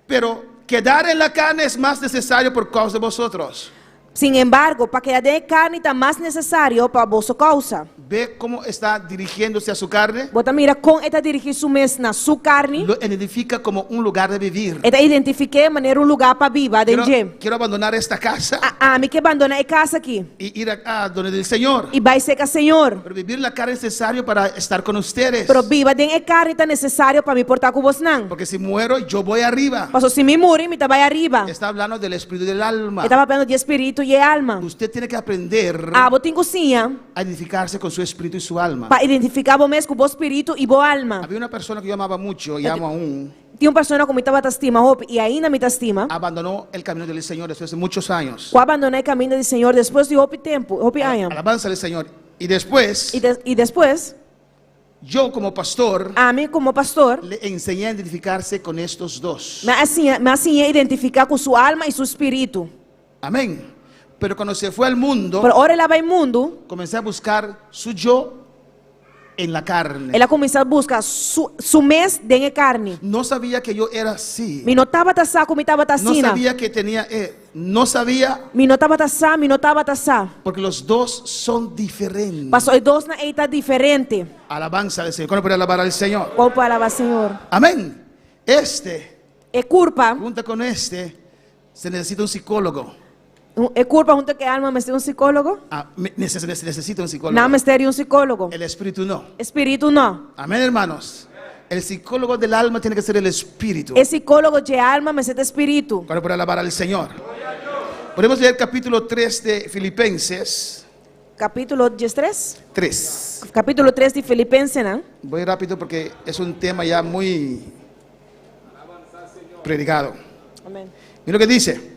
Pero quedar en la carne es más necesario por causa de vosotros. Sin embargo, para quedar de carne está más necesario para vossa causa. Ve cómo está dirigiéndose a su carne. Bota mira como está dirigir su mes na su carne. Lo identifica como un lugar de vivir. Está identifique maneira lugar para viver dentro. Quiero abandonar esta casa. Me que abandonar a casa aqui. Y ir a donde el Señor. E vai ser com o Senhor. Pero vivir la carne es necesario para estar con ustedes. Pero viva dentro da carne está necessário para me portar com vocês não. Porque si muero yo voy arriba. Paso se me morrer, me vai arriba. Está hablando del espíritu del alma. Estava falando de espírito e alma. Usted tiene que aprender a identificarse con su espíritu y su alma. Para identificar vos mesmo com o espírito e boa alma. Había una persona que yo amaba mucho y amo aún. Tinha uma pessoa que me estava estima e ainda me estima. Abandonó el camino del Señor después de muchos años. Abandonou o caminho do Senhor depois de tempo, anos. Alabanza al Señor. Y después, depois, yo como pastor, a mim como pastor, le enseñé a identificarse con estos dos. Me ensinou a identificar com sua alma e seu espírito. Amén. Pero cuando se fue al mundo, pero ahora ela vai ao mundo, comencé a buscar su yo en la carne. Ela começou a buscar su mes dentro da carne. No sabía que yo era así. Me notava tassar como estava tassina. No sabía que tenía, no sabía. Me notava tassar, me notava tassar. Porque los dos son diferentes. Pasó dos na eita diferente. Alabanza al Señor. ¿Cuándo puede alabar al Señor? ¿Cuándo puede alabar al Señor? Amén. Culpa. Junto con se necesita un psicólogo. Culpa junto que alma, ¿me un psicólogo? Necesita un psicólogo. No, me un psicólogo. El espíritu no. Espíritu no. Amén, hermanos. El psicólogo del alma tiene que ser el espíritu. El psicólogo de alma me siente espíritu. ¿Cuándo puede alabar al Señor? Podemos leer capítulo 3 de Filipenses. Capítulo 3. Capítulo 3 de Filipenses, ¿no? Voy rápido porque es un tema ya muy predicado. Amén. Mira lo que dice.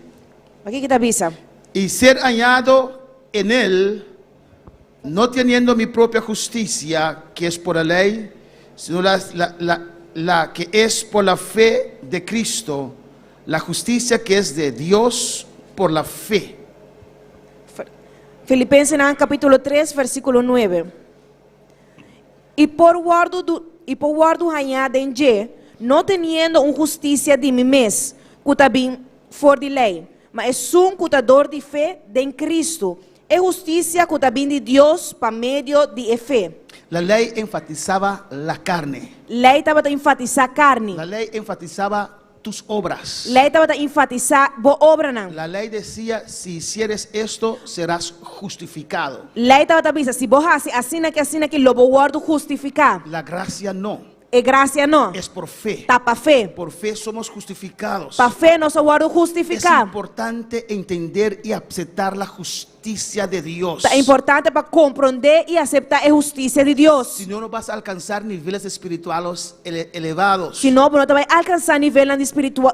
Aquí que te avisa. Y ser hallado en él, no teniendo mi propia justicia, que es por la ley, sino la que es por la fe de Cristo, la justicia que es de Dios por la fe. Filipenses capítulo 3, versículo 9. Y por guardo hallado en je, no teniendo una justicia de mi mes, que también for de ley, mas es un cutador de fe de Cristo. Es justicia que también de Dios para medio de fe. La ley enfatizaba la carne. Lei estava a enfatizar carne. La ley enfatizaba tus obras. Lei estava a enfatizar boa obra não. La ley decía, si hicieres esto, serás justificado. Lei estava a dizer, se vos assina que lo guardo justificar. La gracia no. Gracia no. Es por fe. Tá para fe. Por fe somos justificados. Para fe nós guardo justificar. Es importante entender y aceptar la justicia de Dios. É importante para compreender e aceitar a justiça de Deus. Si no, no vas a alcanzar niveles espirituales elevados. Si no, não vai alcançar nível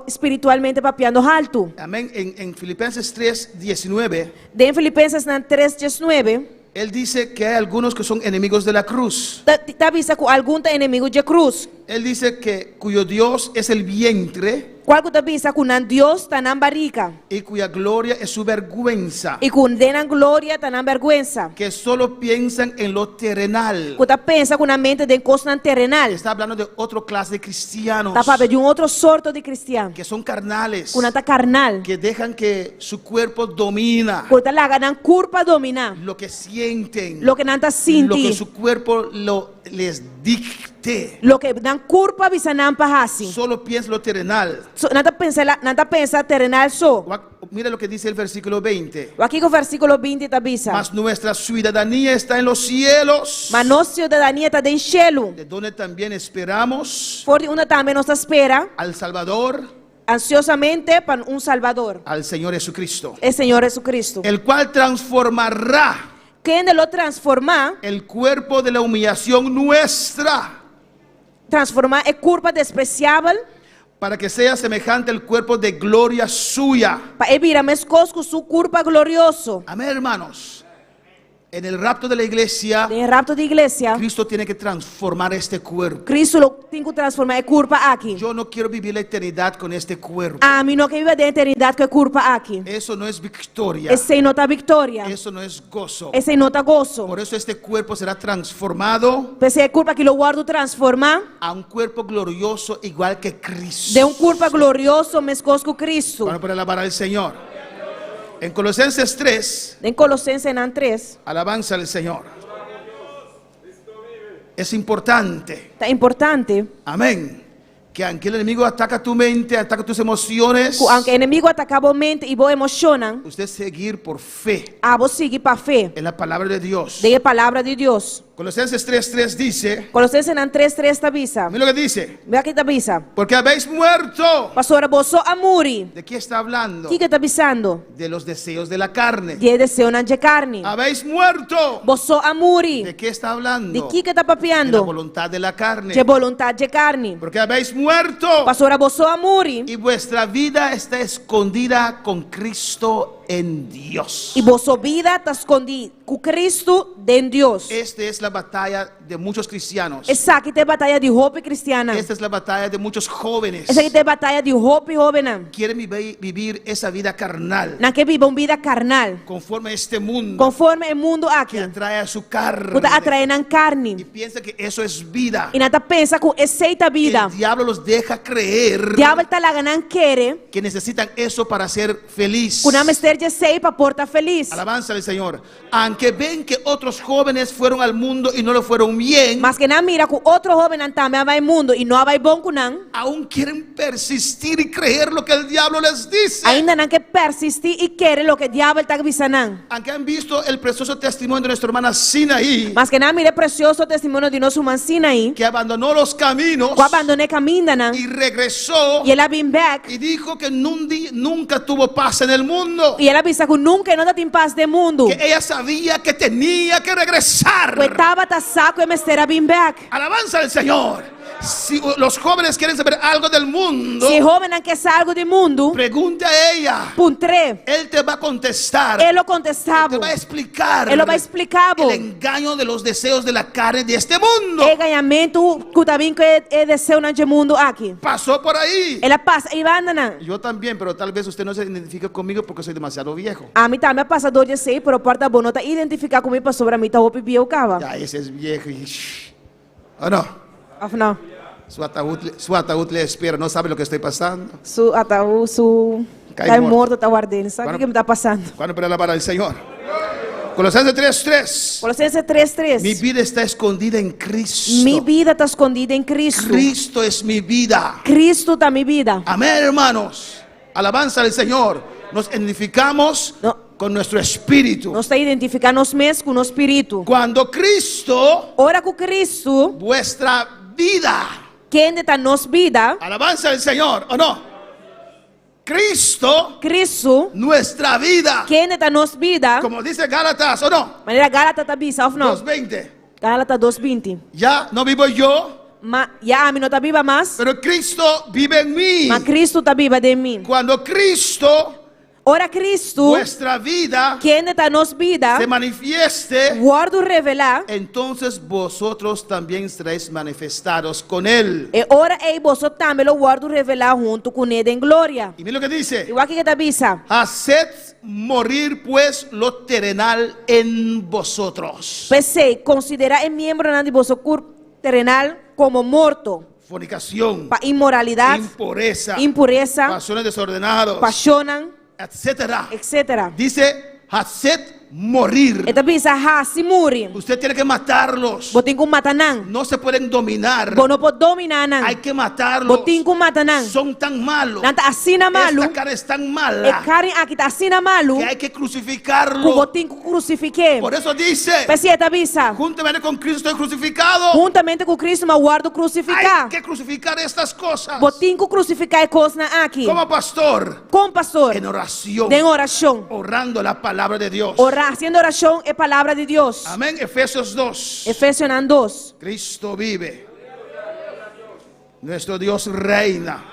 espiritualmente papiando alto. Amén. En Filipenses 3:19. De Filipenses 3:19. Él dice que hay algunos que son enemigos de la cruz. Está avisa com algum enemigo de cruz. Él dice que cuyo Dios es el vientre. Qual que avisa com Deus está na barriga. Y cuya gloria es su vergüenza. E condena glória está na vergüenza. Que solo piensan en lo terrenal. Que pensa com a mente de coisas terrenal. Está hablando de otra clase de cristianos. Está falando de outro sorto de cristiano. Que son carnales. Com ata carnal. Que dejan que su cuerpo domina. Que está la culpa domina. Lo que sienten. Lo que nanta sinti. Lo que su cuerpo les dicte. Lo que dan culpa bisanan pahasi. Solo piensa lo terrenal. Nanta pensa terrenal so. Mira lo que dice el versículo 20. Aquí con versículo 20 te avisa. Mas nuestra ciudadanía está en los cielos. Mas nossa ciudadanía está en cielo. De donde también esperamos. Por una también nos espera. Al Salvador. Ansiosamente para un Salvador. Al Señor Jesucristo. El Señor Jesucristo. El cual transformará. ¿Quién lo transforma? El cuerpo de la humillación nuestra. Transformar el cuerpo despreciable. Para que sea semejante al cuerpo de gloria suya. Para evitar con su cuerpo glorioso. Amén, hermanos. En el rapto de la iglesia, em rapto de igreja, Cristo tiene que transformar este cuerpo. Cristo tem que transformar a corpo aqui. Yo no quiero vivir la eternidad con este cuerpo. A mim não quer viver a eternidade com a corpo aqui. Eso no es victoria. Esse aí não tá vitória. Eso no es gozo. Esse aí não tá gozo. Por eso este cuerpo será transformado Pensei a culpa que lo guardo transformar a un cuerpo glorioso igual que Cristo. de culpa glorioso mescos com Cristo. Para poder alabar al Señor. En Colosenses 3, En Colossenses 3, alabanza al Señor. Es importante. tá importante. Amén. Que aunque el enemigo ataca tu mente, ataca tus emociones, Aunque o inimigo ataca a mente e você emociona, usted seguir por fe você seguir para fé en la palabra de Dios. de a palavra de Deus. Colosenses 3:3 dice, Colossenses 3:3 tá avisa. mira lo que dice, Vê aqui tá avisa. porque habéis muerto. Pastora, você amuri. ¿De qué está hablando? O que tá avisando? De los deseos de la carne. De desejo de carne. Habéis muerto. Você amuri. ¿De qué está hablando? De que tá De la papeando? voluntad de la carne. De vontade de carne. Porque habéis muerto. Pastora, você amuri. Y vuestra vida está escondida con Cristo en Dios. E vossa vida está escondida com Cristo em Deus. Esta es la batalla de muchos cristianos. Essa aqui tem batalha de hope cristiana. Esta es la batalla de muchos jóvenes. Essa aqui tem batalha de hope jovem. Quieren vivir esa vida carnal Não quer viver uma vida carnal. conforme a este mundo Conforme o mundo aqui. que atrae a su carne. Puta atraem a Y carne. piensa que eso es vida. E nada pensa que aceita a vida. El diablo los deja creer Diabo está lá ganhando querer. que necesitan eso para ser feliz. Com uma esteja sei para portar feliz. Alabanza al Señor. Aunque ven que otros jóvenes fueron al mundo y no lo fueron bien, Mas que não mira que outro jovem também vai ao mundo e não vai bom com não. aún quieren persistir y creer lo que el diablo les dice. Ainda não quer persistir e querer o que o diabo está avisando. Aunque han visto el precioso testimonio de nuestra hermana Sinaí, Mas que não mira precioso testemunho de nosso mancina aí. que abandonó los caminos Que abandonou caminho não. y regresó E ela vem back. y dijo que nunca tuvo paz en el mundo, E ela avisa que nunca não tem paz do mundo. que ella sabía que tenía que regresar. Que estava tá saco e me será bem back. Alabanza al Señor. Si los jóvenes quieren saber algo del mundo, Se jovem não quer saber algo do mundo, pregunte a ella. puntre. Él te va a contestar. Ele contestava. Te va a explicar Ele vai explicar. el engaño de los deseos de la carne de este mundo. É ganhamento que também é desejo no mundo aqui. Pasó por ahí. Ela passa e vai andando. Yo también, pero tal vez usted no se identifica conmigo porque soy demasiado viejo. A mim também é passador de sei, pero porta bom não tá identificar comigo para sobre a mim tá o pipi o cava. Ya ese es viejo. ¿O no? Afinal, Su ataúd le espera, no sabe lo que estoy pasando. su ataú, su Cai cai morto. morto tá guardando. Sabe o que me tá passando? ¿Cuándo para alabar al Señor? Colosenses 3:3. Colossenses 3:3. Mi vida está escondida en Cristo. Mi vida está escondida en Cristo. Cristo es mi vida. Cristo está mi vida. Amén, hermanos. Alabanza al Señor. Nos identificamos No. con nuestro espíritu. Nós está identificando nós mesmos com o Espírito. Cuando Cristo, Ora com Cristo, vuestra vida, quem está nos vida, alabanza al Señor, ¿o no? Cristo, Cristo, nuestra vida, quem está nos vida, como dice Gálatas, ¿o no? maneira Gálatas está bisa, ou não? 2:20. Gálatas 2:20. Ya no vivo yo, Ya a mim não está viva mais, pero Cristo vive en mí. mas Cristo está viva de mim. Cuando Cristo, Ora Cristo, vuestra vida, quem está nos vida, se manifieste, guardo revelar, entonces vosotros también seréis manifestados con Él. e ora ei você também lo guardo revelar junto com ele em glória. Y mira lo que dice. Igual que está bisa. Haced morir pues lo terrenal en vosotros. Pensei, considerar el miembro de vosso corpo terrenal como morto Fornicación, para inmoralidade, impureza, impureza, pasiones desordenadas, paixão, etcétera. etc. Dice, haced morir. Então pensa, se muri, Usted tiene que matarlos. você tem que matar não. No se pueden dominar. Você não pode dominar não. Hay que matarlos. Você tem que matar não. Son tan malos. Não tá assim na malu. Esta carne es tan E mala carne aqui tá assim na malu. que hay que Que crucificarlo. você tem que crucificar. Por eso dice, Pensei, tá bisa. juntamente con Cristo estoy crucificado. Juntamente com Cristo, mas guardo Hay crucificar. que crucificar estas cosas. Você tem que crucificar coisas aqui. Como pastor, Com pastor, en oración, em oração. orando la palabra de Dios. Orar, haciendo oração é palavra de Deus. Amén. Efesios 2. Efesios 2. Cristo vive. Nuestro Dios reina.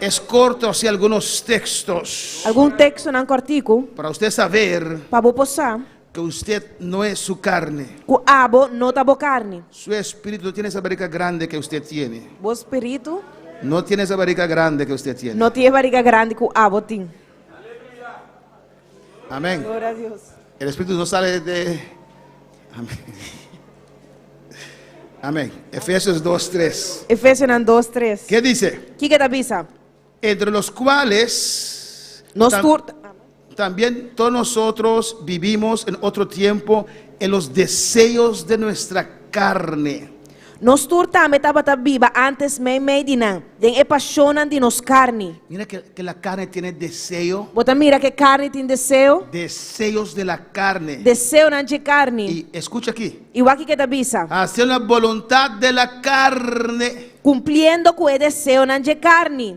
Es corto hacia algunos textos Algum texto não cortico para usted saber para você posar. que usted no es su carne. Ku abo no tabo carne. Su espíritu no tiene esa barriga grande que usted tiene. Bo espírito No tiene esa barriga grande que usted tiene. não tem barriga grande que o abo tem. Amén. Glória a Deus. El espíritu no sale de... Amén. Amén. Efesios 2:3. Efésios 2:3. ¿Qué dice? Que tá bisa? Entre los cuales Nós también todos nosotros vivimos en otro tiempo en los deseos de nuestra carne. Nós também estava viva antes meio dinan, den apaixonan de nos carne. Mira que la carne tiene deseo. Bota mira que carne tem desejo. Deseos de la carne. Desejo não de carne. Y escucha aquí. Igual que tá bisa. Hacer la voluntad de la carne Cumpriendo com o desejo não de carne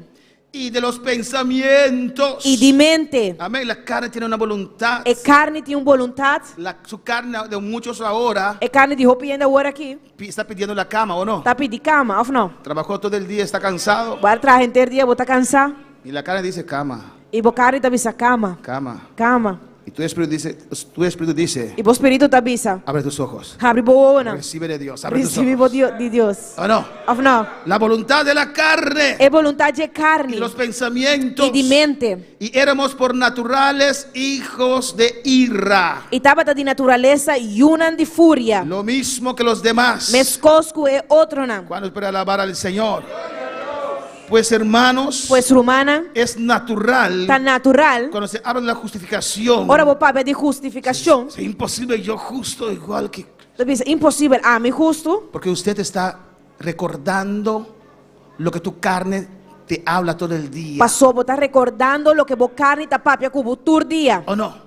y de los pensamientos. e de mente. Amén. La carne tiene una voluntad. E carne tem vontade. Su carne de muchos ahora E carne de roupa ainda agora aqui. está pidiendo la cama o no. Tá pedindo cama, ou não? Trabajó todo el día, está cansado. Vai trazer inteiro dia, bota cansar. Y la carne dice cama, E bo carne tá bisa cama. cama. Cama. Y tu espíritu dice, E bo espírito tá bisa. abre tus ojos. Abre boa não. Recibe de Dios. Abre tus Recibe ojos. de Deus. ¿O no? Ou não? La voluntad de la carne É vontade de y carne los pensamientos. e de mente. Y éramos por naturales hijos de ira. E tava de natureza e unan de fúria. Lo mismo que los demás. Mescosco é outro não. Cuando para alabar al Señor. Pues hermanos, Pois romana es natural tá natural. cuando se habla de la justificación. Ora vou para de justificação. Es imposible yo justo igual que... É impossível a mim justo. Porque usted está recordando lo que tu carne te habla todo el día. Passou, vou estar recordando lo que vou carne tá papia cubo tur dia. ¿O no?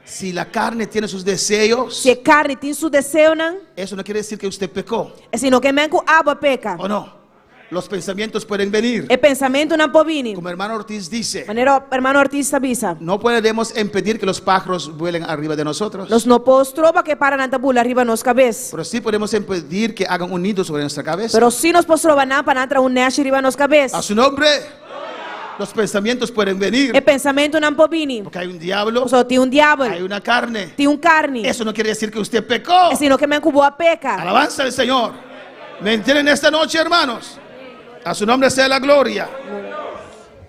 Si la carne tiene sus deseos, Se carne tem su desejo não, eso no quiere decir que usted pecó. é sino que menco aba peca. ¿O no? Los pensamientos pueden venir. É pensamento não pode vir. Como hermano Ortiz dice, Maneiro, hermano Ortiz avisa. no podemos impedir que los pájaros vuelen arriba de nosotros. Nós não podemos trobar que para na tabula arriba nos cabeça. Pero sí podemos impedir que hagan un nido sobre nuestra cabeza. Pero si nós podemos trobar não para entrar neste arriba nos cabeça. A su nombre, los pensamientos pueden venir. É pensamento não pode vir. Porque hay un diablo, Só tem diabo, hay una carne. tem carne. Eso no quiere decir que usted pecó. É sino que menco boa peca. Alabanza al Señor. ¿Me entienden esta noche, hermanos? A su nombre sea la gloria.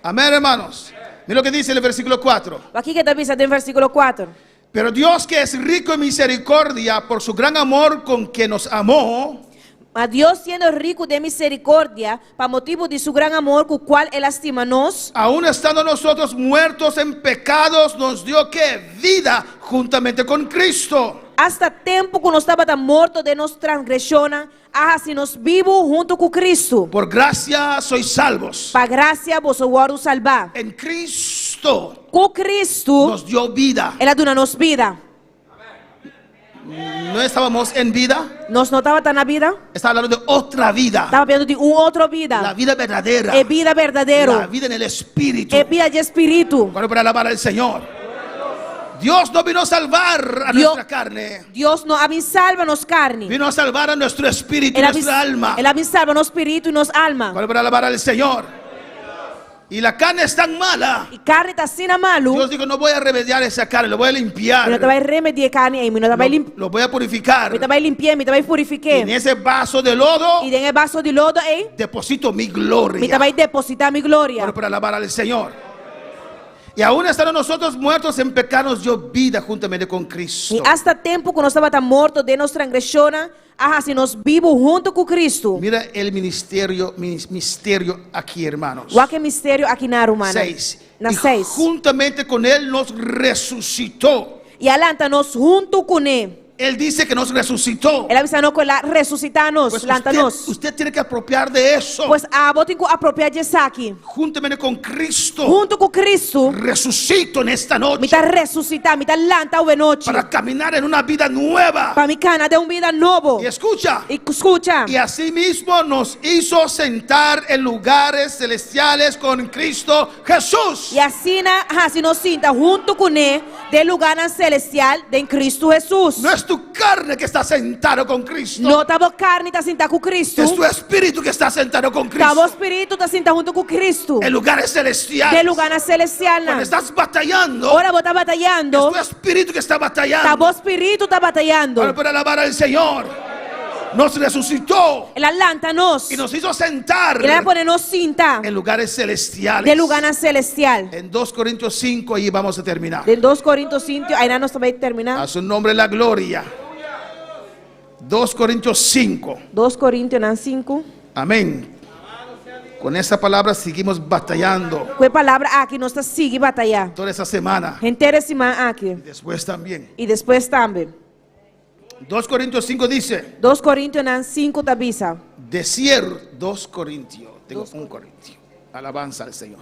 Amén, hermanos. Mira lo que dice el versículo 4. Aqui que está avisado en versículo 4. Pero Dios, que es rico en misericordia por su gran amor con que nos amó, Mas Deus, sendo rico de misericórdia, para motivo de su gran amor, com o qual Ele estima-nos, aún estando nosotros muertos en pecados, nos dio que vida juntamente con Cristo. hasta tempo que nós estava morto de nos transgressões, assim nos vivo junto com Cristo. Por gracia sois salvos. Para graça vos agora salvar. En Cristo Com Cristo, nos dio vida. Ele dá-nos vida. No estábamos en vida, Nós não estava na vida, está hablando de otra vida. estava vendo de outra La vida. vida verdadera. É vida verdadeira. La vida en el Espíritu. É vida de Espírito. Bueno, para alabar al Señor. Dios no vino a salvar a nuestra carne. Deus não salva nos carne. Vino a salvar a nuestro espíritu y nuestra alma. Ele salva nos espírito e nos alma. Bueno, para alabar al Señor. Y la carne es tan mala. E carne está assim malo. Dios dijo, no voy a remediar esa carne, lo voy a limpiar. Não vai remediar carne aí, não vai limpar. Lo voy a purificar. Me vai limpar, me vai Y purificar. en ese vaso de lodo E dentro vaso de lodo aí, deposito mi me gloria. vai depositar minha glória. Bueno, para alabar al Señor. Y aún estando nosotros muertos en pecados, dio vida juntamente con Cristo. E hasta tempo que nós estava morto de nos transgressões, assim nós vivos junto com Cristo. Mira el misterio aquí, hermanos. Qual que é mistério aqui na romana? 6. Na Y 6. juntamente con Él nos resucitó. E alanta-nos junto com Ele. Él dice que nos resucitó. Ele avisa-nos que Ele ressuscita-nos, Pues lanta-nos. usted tiene que apropiar de eso. Pois a botem que apropriar disso aqui. Juntamente con Cristo. Junto com Cristo, Resucito en esta me noche. está ressuscitar, me está lanta hoje noite. Para caminar en una vida nueva. Para me cana de vida novo. Y escucha. E escuta. Y asimismo nos hizo sentar en lugares celestiales con Cristo Jesús. E assim, assim nos sinta junto com Ele, de lugar celestial de Cristo Jesus. Nuestro tu carne que está sentado con Cristo. Não tá boa carne tá sentada com Cristo. É tu espírito que está sentado com Cristo. Tá bom espírito tá sentado junto com Cristo. En lugares celestiales. De lugar celestial. Cuando estás batallando. Ahora vos estás batallando. Es tu espíritu que está batallando. Tá bom espírito tá batallando. Para alabar al Señor. Nos resucitó. Ele alanta-nos. Y nos hizo sentar. Ele vai poner-nos cinta. En lugares celestiales. De lugar celestial. En 2 Corintios 5 ahí vamos a terminar. De 2 Coríntios 5, aí nós também terminar. A su nombre la gloria. 2 Corintios 5. 2 Coríntios 5. Amén. Con esa palabra seguimos batallando. Com a palavra aqui nós estamos seguindo batalhar. Toda esa semana. Inteira semana aqui. Y después también. E depois também. 2 Corintios 5 dice. 2 Coríntios 5 tabisa. Decir 2 Corintios. Tengo 1 Corintio. Alabanza al Señor.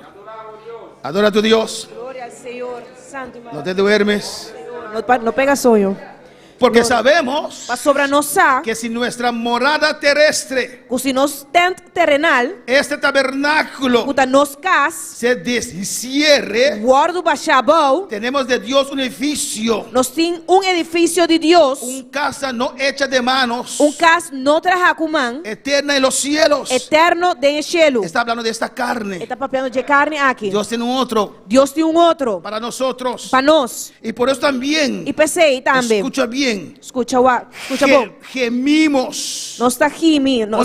Adora a tu Dios. Glória ao Senhor, santo. No te duermes. No pega sonho. Porque sabemos sobre nós que si nuestra morada terrestre, que se nós tent terrenal, este tabernáculo se deshiciere, tenemos de Dios un edificio, nós tem edifício de Deus, casa no hecha de manos, casa não trabalhada com mão, eterna en los cielos, eterno de cielo. Está hablando de esta carne. Está falando de carne aqui. Dios tiene un otro. Deus tem outro para nosotros. Para nós. Y por eso también. E pensei também. Escucha bien. Escucha bom. Gemimos. Nós está gemindo.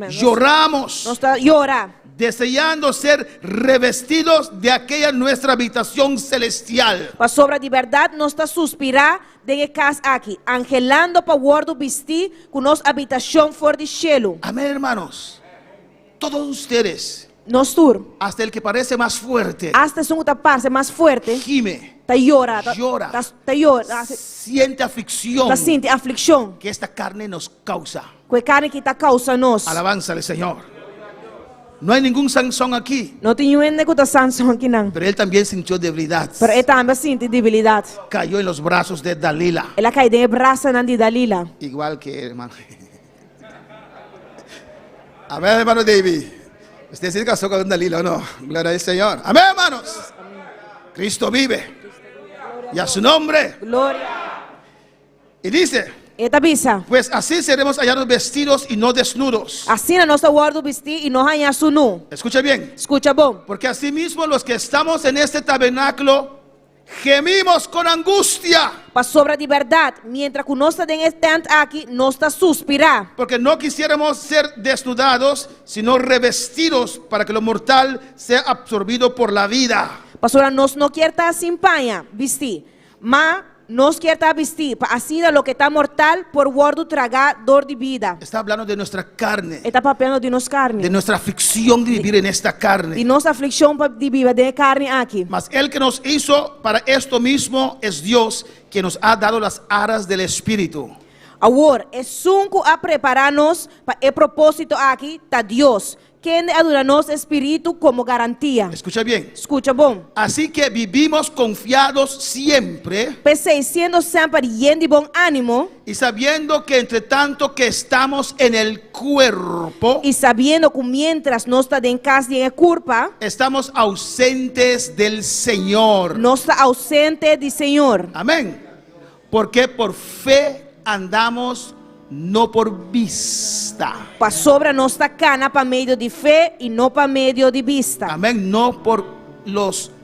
Lloramos. Nós está llorar. Deseando ser revestidos de aquella nuestra habitación celestial. Para sobre de verdade nós está suspirar de casa aqui, angelando para guardo vestir com nossa habitação fora de cielo. Amén, hermanos. Todos ustedes. Nós tur. Hasta el que parece más fuerte. Hasta su parte más fuerte. Gime. Llora. Siente aflicción. Siente aflicción. Que esta carne nos causa. Que carne que está causa-nos. Alabanza al Señor. No hay ningún Sansón aquí. No tem nenhum Sansón aqui não. Pero él también sintió debilidad. Pero ele também sente debilidade. Cayó en los brazos de Dalila. Ela caiu em braços de Dalila. Igual que hermano. A ver, hermano David. ¿Usted se casó con Dalila o no? Gloria al Señor. Amén, hermanos. Cristo vive. Y a su nombre. Gloria. Y dice. Pues así seremos hallados vestidos y no desnudos. Assim na nossa guarda vestir e não hallamos nu. Escucha bien. Escucha bom. Porque así mismo los que estamos en este tabernáculo gemimos con angustia. Para sobre de verdade, mientras que nós estamos aqui, nós está suspirar. Porque no quisiéramos ser desnudados, sino revestidos para que lo mortal sea absorbido por la vida. Para sobre nós não quer estar sem panha, vestir, mas nós quer estar vestir, para assim lo que está mortal por guardo tragar dor de vida. Está hablando de nuestra carne. Está falando de nossa carne. De nuestra aflicción de vivir en esta carne. De nossa aflicção de viver de carne aqui. Mas el que nos hizo para esto mismo es Dios, que nos ha dado las aras del Espíritu. Agora, é sunco a preparar-nos para o propósito aqui, está Deus. Quem adora nosso espírito como garantia. Escucha bien. Escucha bom. Así que vivimos confiados siempre. Pese siendo siempre lleno de buen ánimo. Y sabiendo que entre tanto que estamos en el cuerpo. Y sabiendo que mientras no está en casa y en el cuerpo. Estamos ausentes del Señor. No está ausente del Señor. Amén. Porque por fe andamos, no por vista. Para sobre nossa cana para meio de fé e não para meio de vista. Amén. No por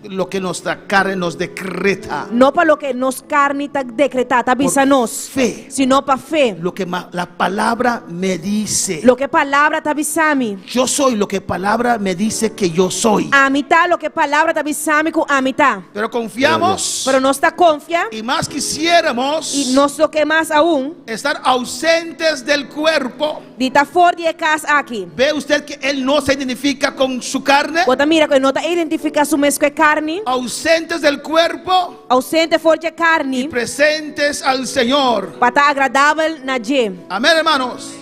lo que nuestra carne nos decreta. No para lo que nos carne está decretada, avisa-nos. Fe. Sino para fe. Lo que la palabra me dice. Lo que palabra te avisa-me. Yo soy lo que palabra me dice que yo soy. A mitad lo que palabra te avisa-me que a mitad. Pero confiamos. Pero no está confia. Y más quisiéramos. Y no lo que más aún. Estar ausentes del cuerpo. De estar fuera de casa aquí. ¿Ve usted que él no se identifica con su carne? Bota mira que no te identifica su mesco carne. Ausentes del cuerpo. Ausente fuera de carne. Y presentes al Señor. Para estar agradable na je. Amén, hermanos.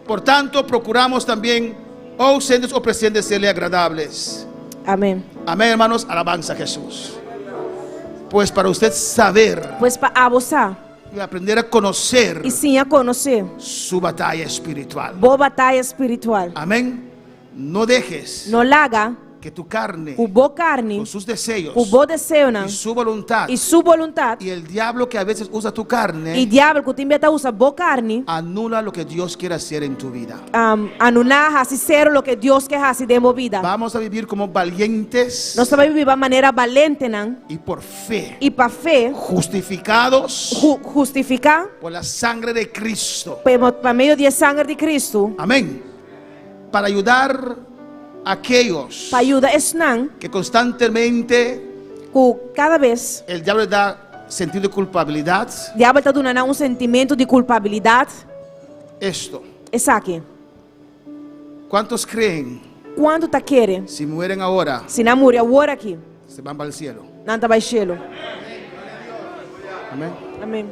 Por tanto, procuramos también ausentes o presentes serle agradables. Amén. Amén, hermanos. Alabanza a Jesús. Pues para usted saber. Pues para abusar. Y aprender a conocer. Y sim a conocer. Su batalla espiritual. Boa batalha espiritual. Amén. No dejes. No laga. Porque tu carne, carne, con sus deseos, y su voluntad, y el diablo que a veces usa tu carne, anula lo que Dios quiere hacer en tu vida. Lo que Dios quer fazer em vida. Vamos a vivir como valientes. Nós vamos viver de maneira valente, y por fe. E para fé, justificados, justificar por la sangre de Cristo. Por meio da sangue de Cristo. Amén. Para ayudar a aquellos que constantemente, cada vez, el diablo le da sentido de culpabilidad. O diabo está dando sentimento de culpabilidade. Esto. Isso aqui. ¿Cuántos creen? Quando tá querendo? Si mueren ahora, se não morrer agora aqui, se van para el cielo. não tá para o cielo. Amén. Amém.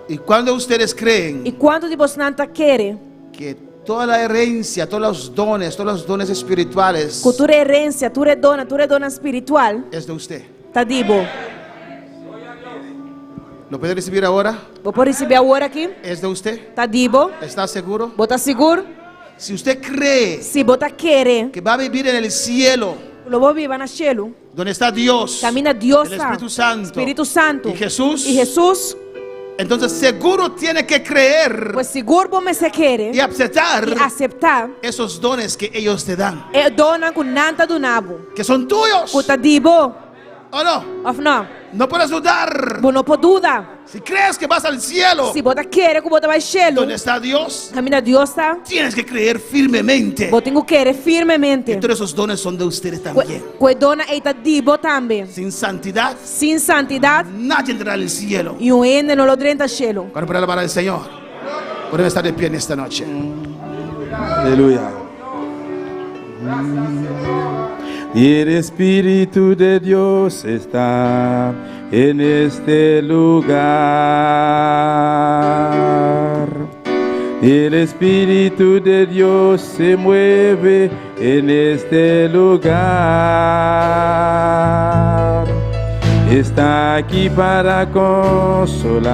Y cuando ustedes creen, e quando de vocês não tá querendo, que toda la herencia, todos los dones espirituales, cultura herencia, tu redona espiritual, es de usted. Tá dibo. ¿Lo puede recibir ahora? Vou poder receber agora aqui? ¿Es de usted? Tá dibo. ¿Está seguro? Vou tá seguro? Si usted cree se vou tá querer que va a vivir en el cielo, lo vou viver no cielo, donde está Dios, camina Dios, el Espíritu Santo, y Jesús, entonces seguro tiene que creer, pues seguro você querer y aceptar esos dones que ellos te dan, que son tuyos. ¿O no? No puedes dudar. No puedo dudar. Si crees que vas al cielo, si você quer que você vai ao cielo, donde está Dios, camina Dios, tienes que creer firmemente. Eu tenho que creer firmemente. Que todos esos dones son de ustedes también. Que dona está dibo também. Sin santidad, nadie entrará al cielo. E o ende não lo entra ao cielo. Para alabar al Señor, podemos estar de pie en esta noche. Aleluya. Y el Espíritu de Dios está en este lugar. El Espíritu de Dios se mueve en este lugar. Está aquí para consolar,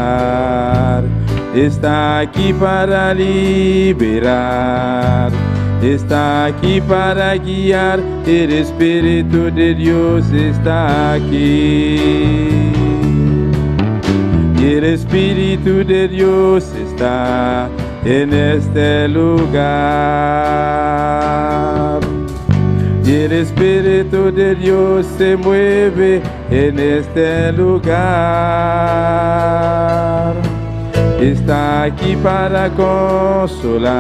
está aquí para liberar. Está aquí para guiar, el Espíritu de Dios está aquí. Y el Espíritu de Dios está en este lugar. Y el Espíritu de Dios se mueve en este lugar. Está aquí para consolar,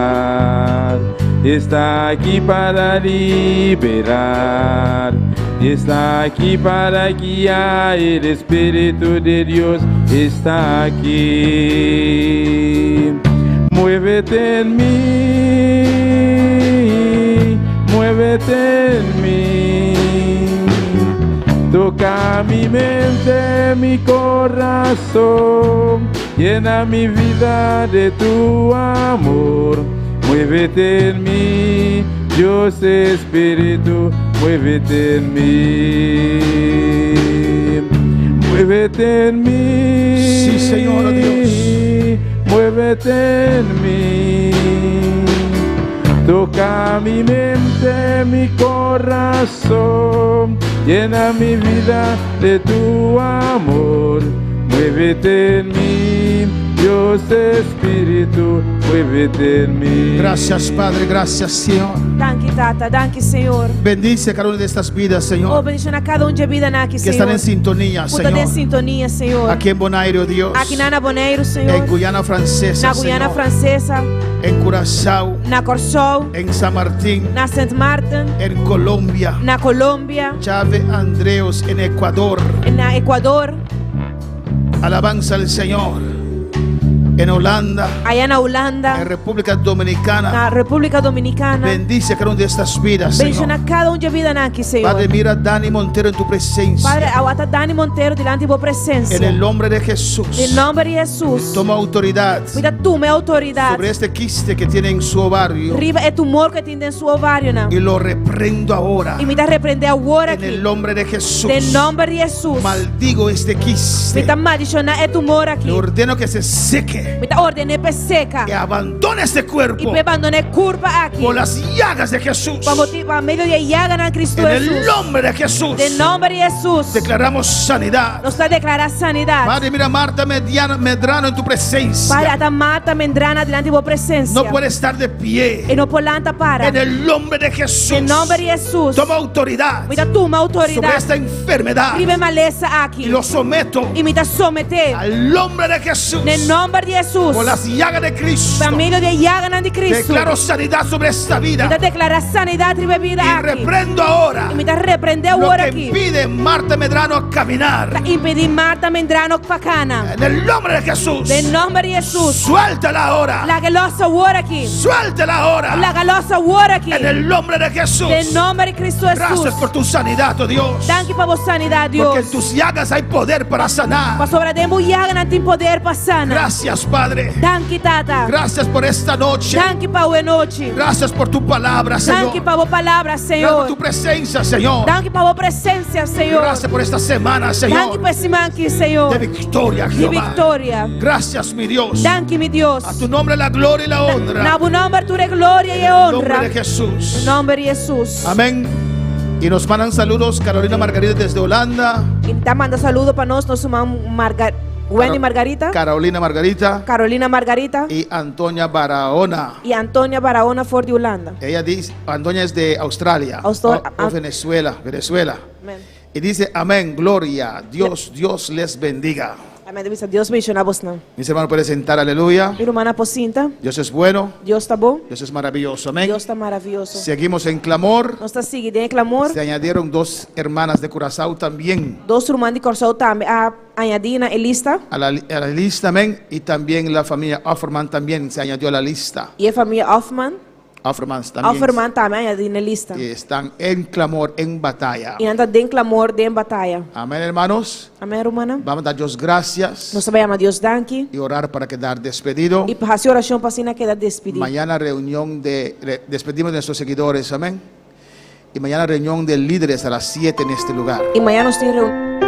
está aquí para liberar, está aquí para guiar. El Espíritu de Dios está aquí. Muévete en mí, muévete en mí. Toca mi mente, mi corazón, llena mi vida de tu amor. Muévete en mí, Dios Espíritu, muévete en mí. Muévete en mí. Sí, Señor Dios. Muévete en mí. Toca mi mente, mi corazón, llena mi vida de tu amor. Muévete en mí, Dios Espíritu, muévete en mí. Gracias, Padre, gracias, Señor. Danke, Tata, danke, Senhor. Bendice cada una de estas vidas, Señor. Bendice a cada de vida aqui, que Senhor. Están en sintonía, Señor. En sintonía, Senhor. Aquí en Bonaire, Dios. Aqui na Bonaire, Senhor. En Guyana Francesa, na Guyana Señor. Francesa. En Curazao. Na Corsol. En San Martín. Na Saint Martin. En Colombia. Na Colômbia. Chave Andreos en Ecuador. Na Ecuador. Alabanza al Señor. En Holanda, allá na Holanda, en República Dominicana, na República Dominicana. Bendice cada una de estas vidas, bendice Señor. a cada de vida aqui, Senhor. Padre, mira a Dani Montero en tu presencia. Padre, aguanta Dani Montero delante de tu presencia. En el nombre de Jesús. En el nombre de Jesús. Toma autoridad. Cuida tú, mi autoridad. Sobre este quiste que tiene en su ovario. Riva el tumor que tiene en su ovario, ¿no? Y lo reprendo ahora. Y me da reprender ahora en el nombre de Jesús. En el nombre de Jesús. Maldigo este quiste. Me da maldicionar el tumor aquí. Le ordeno que se seque. seque. Que abandone este cuerpo. Por las llagas de Jesús. En el nombre de Jesús. Declaramos sanidad. Padre, mira Marta Medrano en tu presencia. No puede estar de pie. En el nombre de Jesús. Toma autoridad sobre esta enfermedad. Y lo someto al nombre de Jesús. Por las llagas de Cristo. Declaro sanidad sobre esta vida. Y reprendo ahora lo que impide Marta Medrano a caminar. En el nombre de Jesús. Suéltala ahora. Suéltala ahora. En el nombre de Jesús. Gracias por tu sanidad, oh Dios. Porque en tus llagas hay poder para sanar. Gracias, Padre. Gracias por esta noche. Gracias por tu palabra, Señor. Gracias por tu presencia, Señor. Gracias por esta semana, Señor. De victoria, Jehová. Gracias, mi Dios. A tu nombre la gloria y la honra. En el nombre de Jesús. Amén. Y nos mandan saludos Carolina Margarita desde Holanda. Saludos para nosotros, Wendy Margarita. Carolina Margarita. Y Antonia Barahona. For de Holanda. Ella dice, Antonia es de Australia. O Venezuela. Amen. Y dice, amén, gloria. Dios les bendiga. Amém. Dios menciona vos não. Mis hermanos pueden sentar, aleluya. Irmã Pocinta. Dios es bueno. Dios está bom. Dios es maravilloso. Amén. Dios está maravilloso. Seguimos en clamor. Nós está seguindo em clamor. Se añadieron 2 hermanas de Curazao también. 2 irmãs de Curazao también. Añadida en lista. A la lista, amén. Y también la familia Offerman también se añadió a la lista. Y la familia Offerman también añadió en lista. Y están en clamor, en batalla. Y andan en clamor, en batalla. Amén, hermanos. Amén, hermana. Vamos a dar Dios gracias. Nos vamos a Dios danke. Y orar para quedar despedido. Y hacer oración para quedar despedido. Mañana reunión despedimos de nuestros seguidores, amén. Y mañana reunión de líderes a las 7 en este lugar. Y mañana nos tiene reunión.